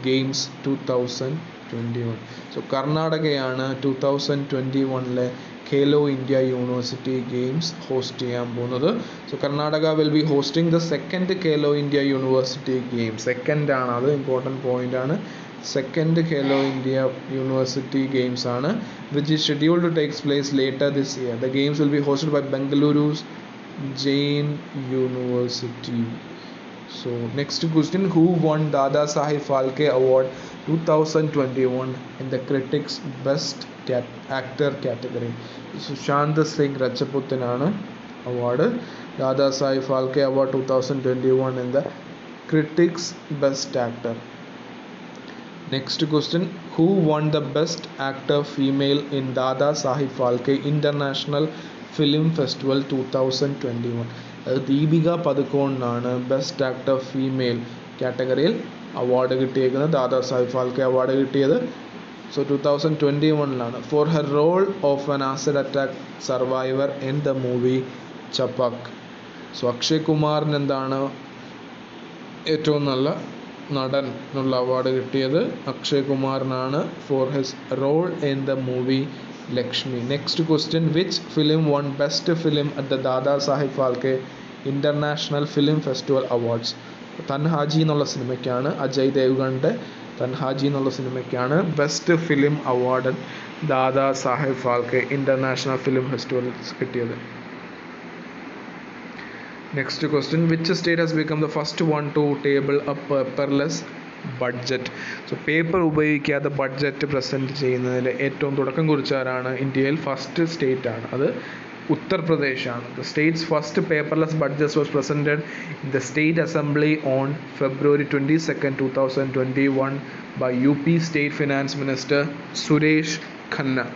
Games 2021? So കർണാടകയാണ് 2021 Khelo India university games host ചെയ്യാൻ പോകുന്നത്. So Karnataka will be hosting the second Khelo India university games. Second ആണ്, അത് important point ആണ്. Second Khelo India university games ആണ്, which is scheduled to take place later this year. The games will be hosted by Bengaluru's Jain University. So next question, who won Dada Saheb Phalke Award 2021 in the Critics Best Actor category? Sushant Singh Rajputinaണ് award. Dada Saheb Phalke award 2021 in the Critics Best Actor. Next question, who won the Best Actor Female in Dada Saheb Phalke International Film Festival 2021? Deepika പദുക്കോണിനാണ് best actor female കാറ്റഗറിയിൽ award കിട്ടിയേക്കുന്നത്, Dada Saheb Phalke award കിട്ടിയത്. So 2021 for her role of an acid attack survivor in the movie Chhapaak. So Akshay കുമാറിന് എന്താണ് ഏറ്റവും നല്ല നടൻ എന്നുള്ള അവാർഡ് കിട്ടിയത്? അക്ഷയ് കുമാറിനാണ് for his role in the movie Laxmii. Next question, which film won best film at the Dada Saheb Phalke international film festival awards? Tanhaji എന്നുള്ള സിനിമയ്ക്കാണ്, അജയ് ദേവ്ഗണിൻ്റെ തൻഹാജി എന്നുള്ള സിനിമയ്ക്കാണ് best film award Dada Saheb Phalke international film festival കിട്ടിയത്. Next question, which state has become the first one to table a paperless budget? So paper ഉപയോഗിക്കാതെ budget present ചെയ്യുന്നതിൽ ഏറ്റവും തുടക്കം കുറിച്ചവരാണ് ഇന്ത്യയിൽ ഫസ്റ്റ് സ്റ്റേറ്റ് ആണ്, അത് ഉത്തർപ്രദേശാണ്. The state's first paperless budget was presented in the State Assembly on February 22nd, 2021 by UP State Finance Minister Suresh Khanna.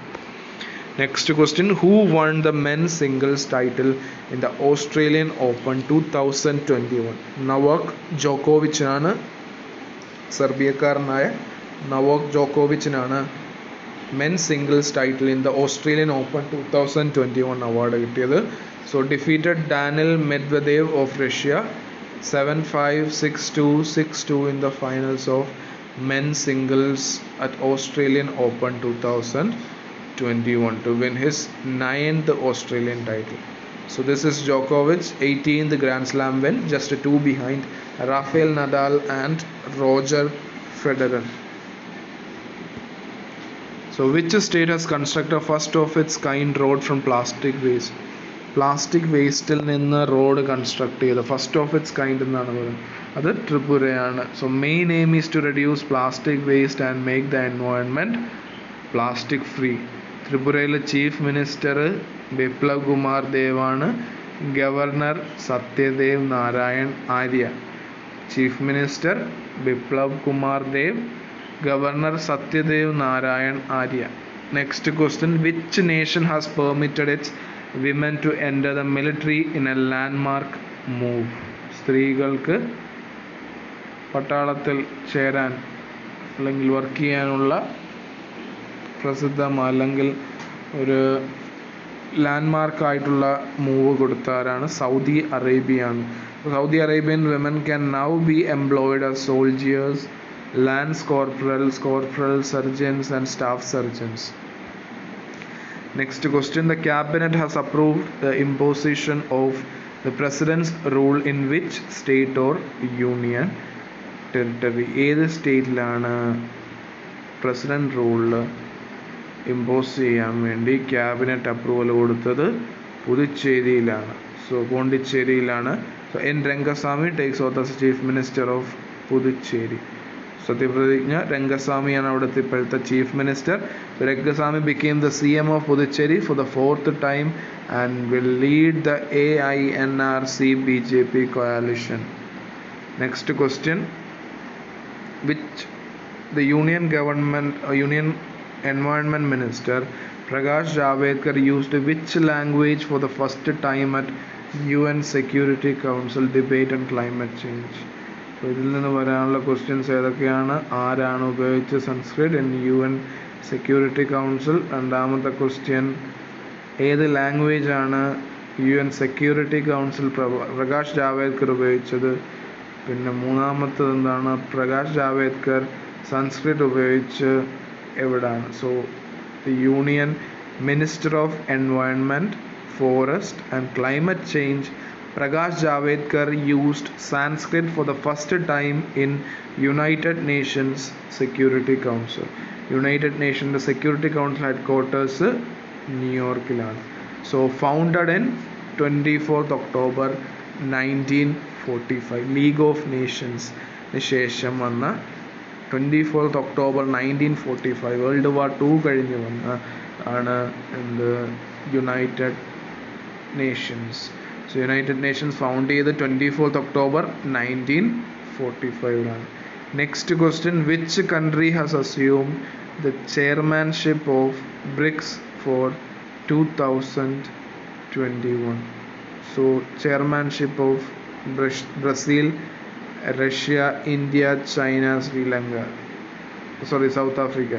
Next question, who won the men's singles title in the Australian Open 2021? Novak ജോക്കോവിച്ചിനാണ്, സെർബിയക്കാരനായ Novak ജോക്കോവിച്ചിനാണ് men's singles title in the Australian Open 2021 award കിട്ടിയത്. So defeated Daniil Medvedev of Russia 7-5, 6-2, 6-2 in the finals of men's singles at Australian Open 2021 to win his 9th Australian title. So this is Djokovic 18th Grand Slam win, just 2 behind Rafael Nadal and Roger Federer. So which state has constructed first of its kind road from plastic waste? Plastic വേസ്റ്റിൽ നിന്ന് road construct ചെയ്ത് first of its kind എന്നാണ് പറയുന്നത്, അത് ത്രിപുരയാണ്. So main aim is to reduce plastic waste and make the environment plastic free. ത്രിപുരയിലെ chief minister Biplab Kumar ദേവാണ്, governor Satyadev Narayan Arya. Chief minister Biplab Kumar Dev, governor Satyadev Narayan Arya. Next question, which nation has permitted its women to enter the military in a landmark move? സ്ത്രീകൾക്ക് പട്ടാളത്തിൽ ചേരാൻ അല്ലെങ്കിൽ work ചെയ്യാനുള്ള അല്ലെങ്കിൽ ഒരു ലാൻഡ്മാർക്കായിട്ടുള്ള മൂവ് കൊടുത്തവരാണ് സൗദി അറേബ്യയാണ്. Saudi Arabian women can now be employed as soldiers, lance corporals, corporal surgeons and staff surgeons. Next question, the cabinet has approved the imposition of the president's rule in which state or union? Territory. ഏത് സ്റ്റേറ്റിലാണ് president റൂളിൽ impose ചെയ്യാൻ വേണ്ടി cabinet approval കൊടുത്തത്? പുതുച്ചേരിയിലാണ്. So പോണ്ടിച്ചേരിയിലാണ്. So N Rangasamy takes oath as chief minister of Puducherry. സത്യപ്രതിജ്ഞ രംഗസ്വാമിയാണ് അവിടുത്തെ ഇപ്പോഴത്തെ chief minister. Rangasamy became the CM of Puducherry for the 4th time and will lead the AINRC BJP coalition. Next question. Which the Union Environment Minister Prakash Javadekar used which language for the first time at UN Security Council debate on climate change? So ഇതിൽ നിന്ന് വരാനുള്ള questions ഏതൊക്കെയാണ്? ആരാണ് ഉപയോഗിച്ച് Sanskrit in UN Security Council? രണ്ടാമത്തെ question, ഏത് language ആണ് UN Security Council Prakash Javadekar ഉപയോഗിച്ചത്? പിന്നെ മൂന്നാമത്തത് എന്താണ്? പ്രകാശ് ജാവേദ്കർ സംസ്കൃത് ഉപയോഗിച്ച് എവിടാണ്? So the union minister of environment, forest and climate change Prakash Javadekar used Sanskrit for the first time in United Nations Security Council. United Nations Security Council headquarters ന്യൂയോർക്കിലാണ്. So founded in 24th October 1945. League of നേഷൻസിന് ശേഷം വന്ന 24th October 1945 world war 2 കഴിഞ്ഞ് വന്ന ആണ് എന്ത് United Nations. So United Nations found ചെയ്ത് 24th October 1945 ആണ്. Next question, which country has assumed the chairmanship of BRICS for 2021? So chairmanship of Brazil, Russia, India, China, Sri Lanka, South Africa.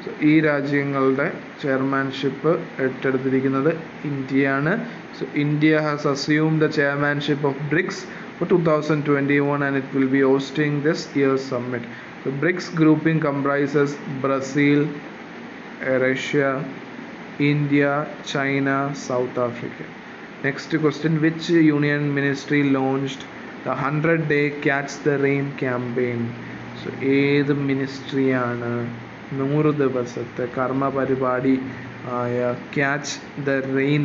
So ഈ രാജ്യങ്ങളുടെ chairmanship ഏറ്റെടുത്തിരിക്കുന്നത് ഇന്ത്യയാണ്. So India has assumed the chairmanship of BRICS for 2021 and it will be hosting this year's summit. The BRICS grouping comprises Brazil, Russia, India, China, South Africa. Next question, which union ministry launched the 100-day Catch the Rain campaign? So ഏത് മിനിസ്ട്രിയാണ് 100 ദിവസത്തെ കർമ്മ പരിപാടി ആയ catch the rain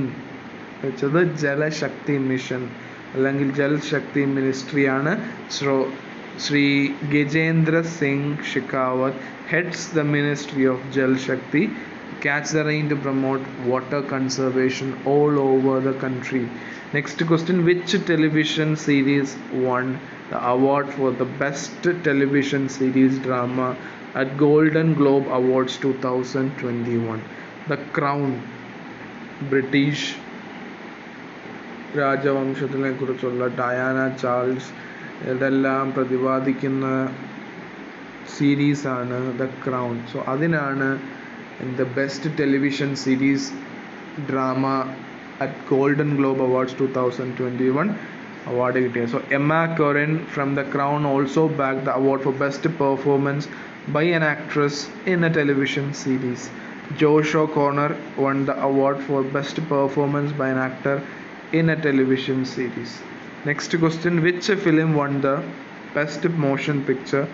വെച്ചത്? Jalshakti mission അല്ലെങ്കിൽ ജൽ ശക്തി മിനിസ്ട്രിയാണ്. Shri Gajendra Singh Shekhawat heads the Ministry of Jal Shakti. Catch the Rain to promote water conservation all over the country. Next question, which television series won the award for the best television series drama at Golden Globe Awards 2021? The Crown. British രാജവംശത്തിനെ കുറിച്ചുള്ള Diana Charles ഇതെല്ലാം പ്രതിപാദിക്കുന്ന സീരീസാണ് the Crown. So അതിനാണ് the best television series drama at Golden globe awards 2021 award കിട്ടിയത്. So Emma Corrin from the Crown also bagged the award for best performance by an actress in a television series. Josh O'Connor won the award for best performance by an actor in a television series. Next question, which film won the best motion picture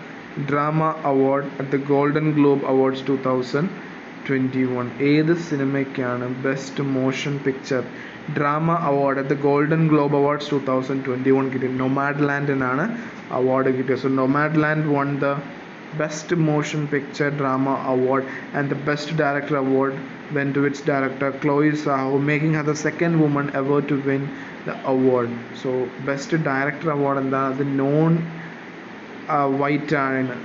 drama award at the Golden Globe Awards 2021? ഏത് സിനിമയ്ക്കാണ് best motion picture drama award at the golden globe awards 2021 കിട്ടിയത്? നൊമാഡ്ലാൻഡിനാണ് award കിട്ടിയത്. So Nomadland won the Best Motion Picture Drama Award and the Best Director Award went to its director Chloe Zhao, making her the second woman ever to win the award. So Best Director Award and the non-white ആണ്.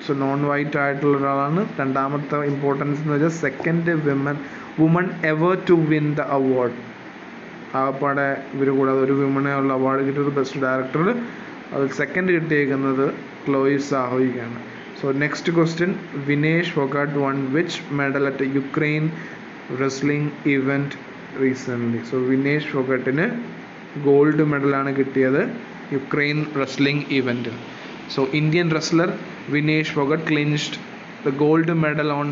So non white ആയിട്ടുള്ള ഒരാളാണ്. രണ്ടാമത്തെ importance എന്ന് വെച്ചാൽ second woman ever to win the award. ആകപ്പാടെ ഇവർ കൂടാതെ ഒരു വിമണേ ഉള്ള അവാർഡ് കിട്ടിയത് ബെസ്റ്റ് ഡയറക്ടർ. അതിൽ സെക്കൻഡ് കിട്ടിയേക്കുന്നത് ക്ലോയി സാഹോയ്ക്കാണ്. So next question, Vinesh Phogat won which medal at Ukraine wrestling event recently? So Vinesh ഫോഗട്ടിന് ഗോൾഡ് മെഡലാണ് കിട്ടിയത് യുക്രൈൻ റെസ്ലിംഗ് ഇവൻറ്റിൽ. So Indian wrestler Vinesh Phogat clinched the gold medal on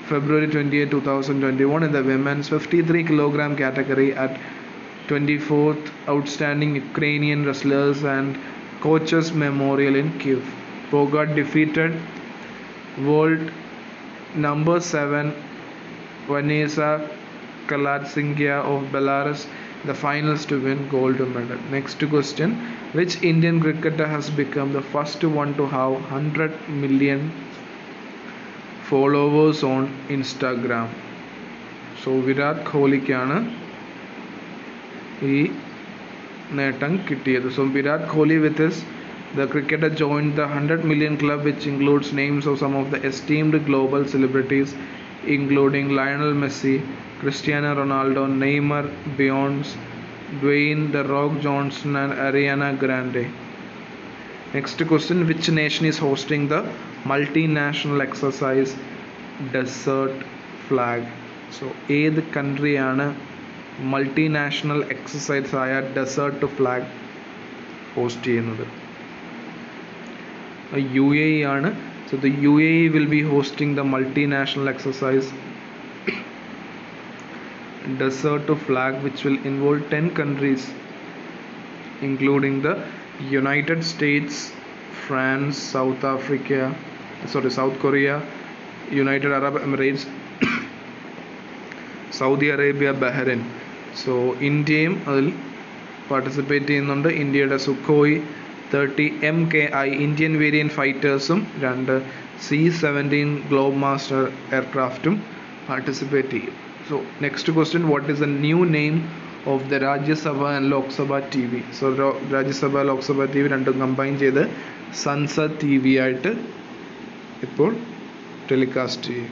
February 28, 2021 in the women's 53 kg category at 24th Outstanding Ukrainian Wrestlers and Coaches Memorial in Kyiv. Pogba defeated world number 7 Vanessa Kalatsingia of Belarus in the finals to win gold medal. Next question, which Indian cricketer has become the first one to have 100 million followers on Instagram? So Virat Kohliക്കാണ് ഈ നേട്ടം കിട്ടിയത്. So Virat Kohli with his the cricketer joined the 100 million club, which includes names of some of the esteemed global celebrities including Lionel Messi, Cristiano Ronaldo, Neymar, Beyonce, Dwayne The Rock Johnson and Ariana Grande. Next question, which nation is hosting the multinational exercise Desert Flag? So ഏത് കൺട്രിയാണ് multinational exercise ആയ desert flag host ചെയ്യുന്നത്? UAE ആണ്. So the UAE will be hosting the multinational exercise Desert Flag, which will involve 10 countries including the United States, France, South Korea, United Arab Emirates, Saudi Arabia, Bahrain. So ഇന്ത്യയും അതിൽ participate ചെയ്യുന്നുണ്ട്. ഇന്ത്യയുടെ Sukhoi 30 MKI Indian variant ഫൈറ്റേഴ്സും 2 C-17 Globemaster എയർക്രാഫ്റ്റും participate ചെയ്യും. So next question, what is the new name of the Rajya Sabha and Lok Sabha TV? So Rajya Sabha Lok Sabha TV രണ്ടും combine ചെയ്ത് Sansad TV ആയിട്ട് ഇപ്പോൾ telecast ചെയ്യും.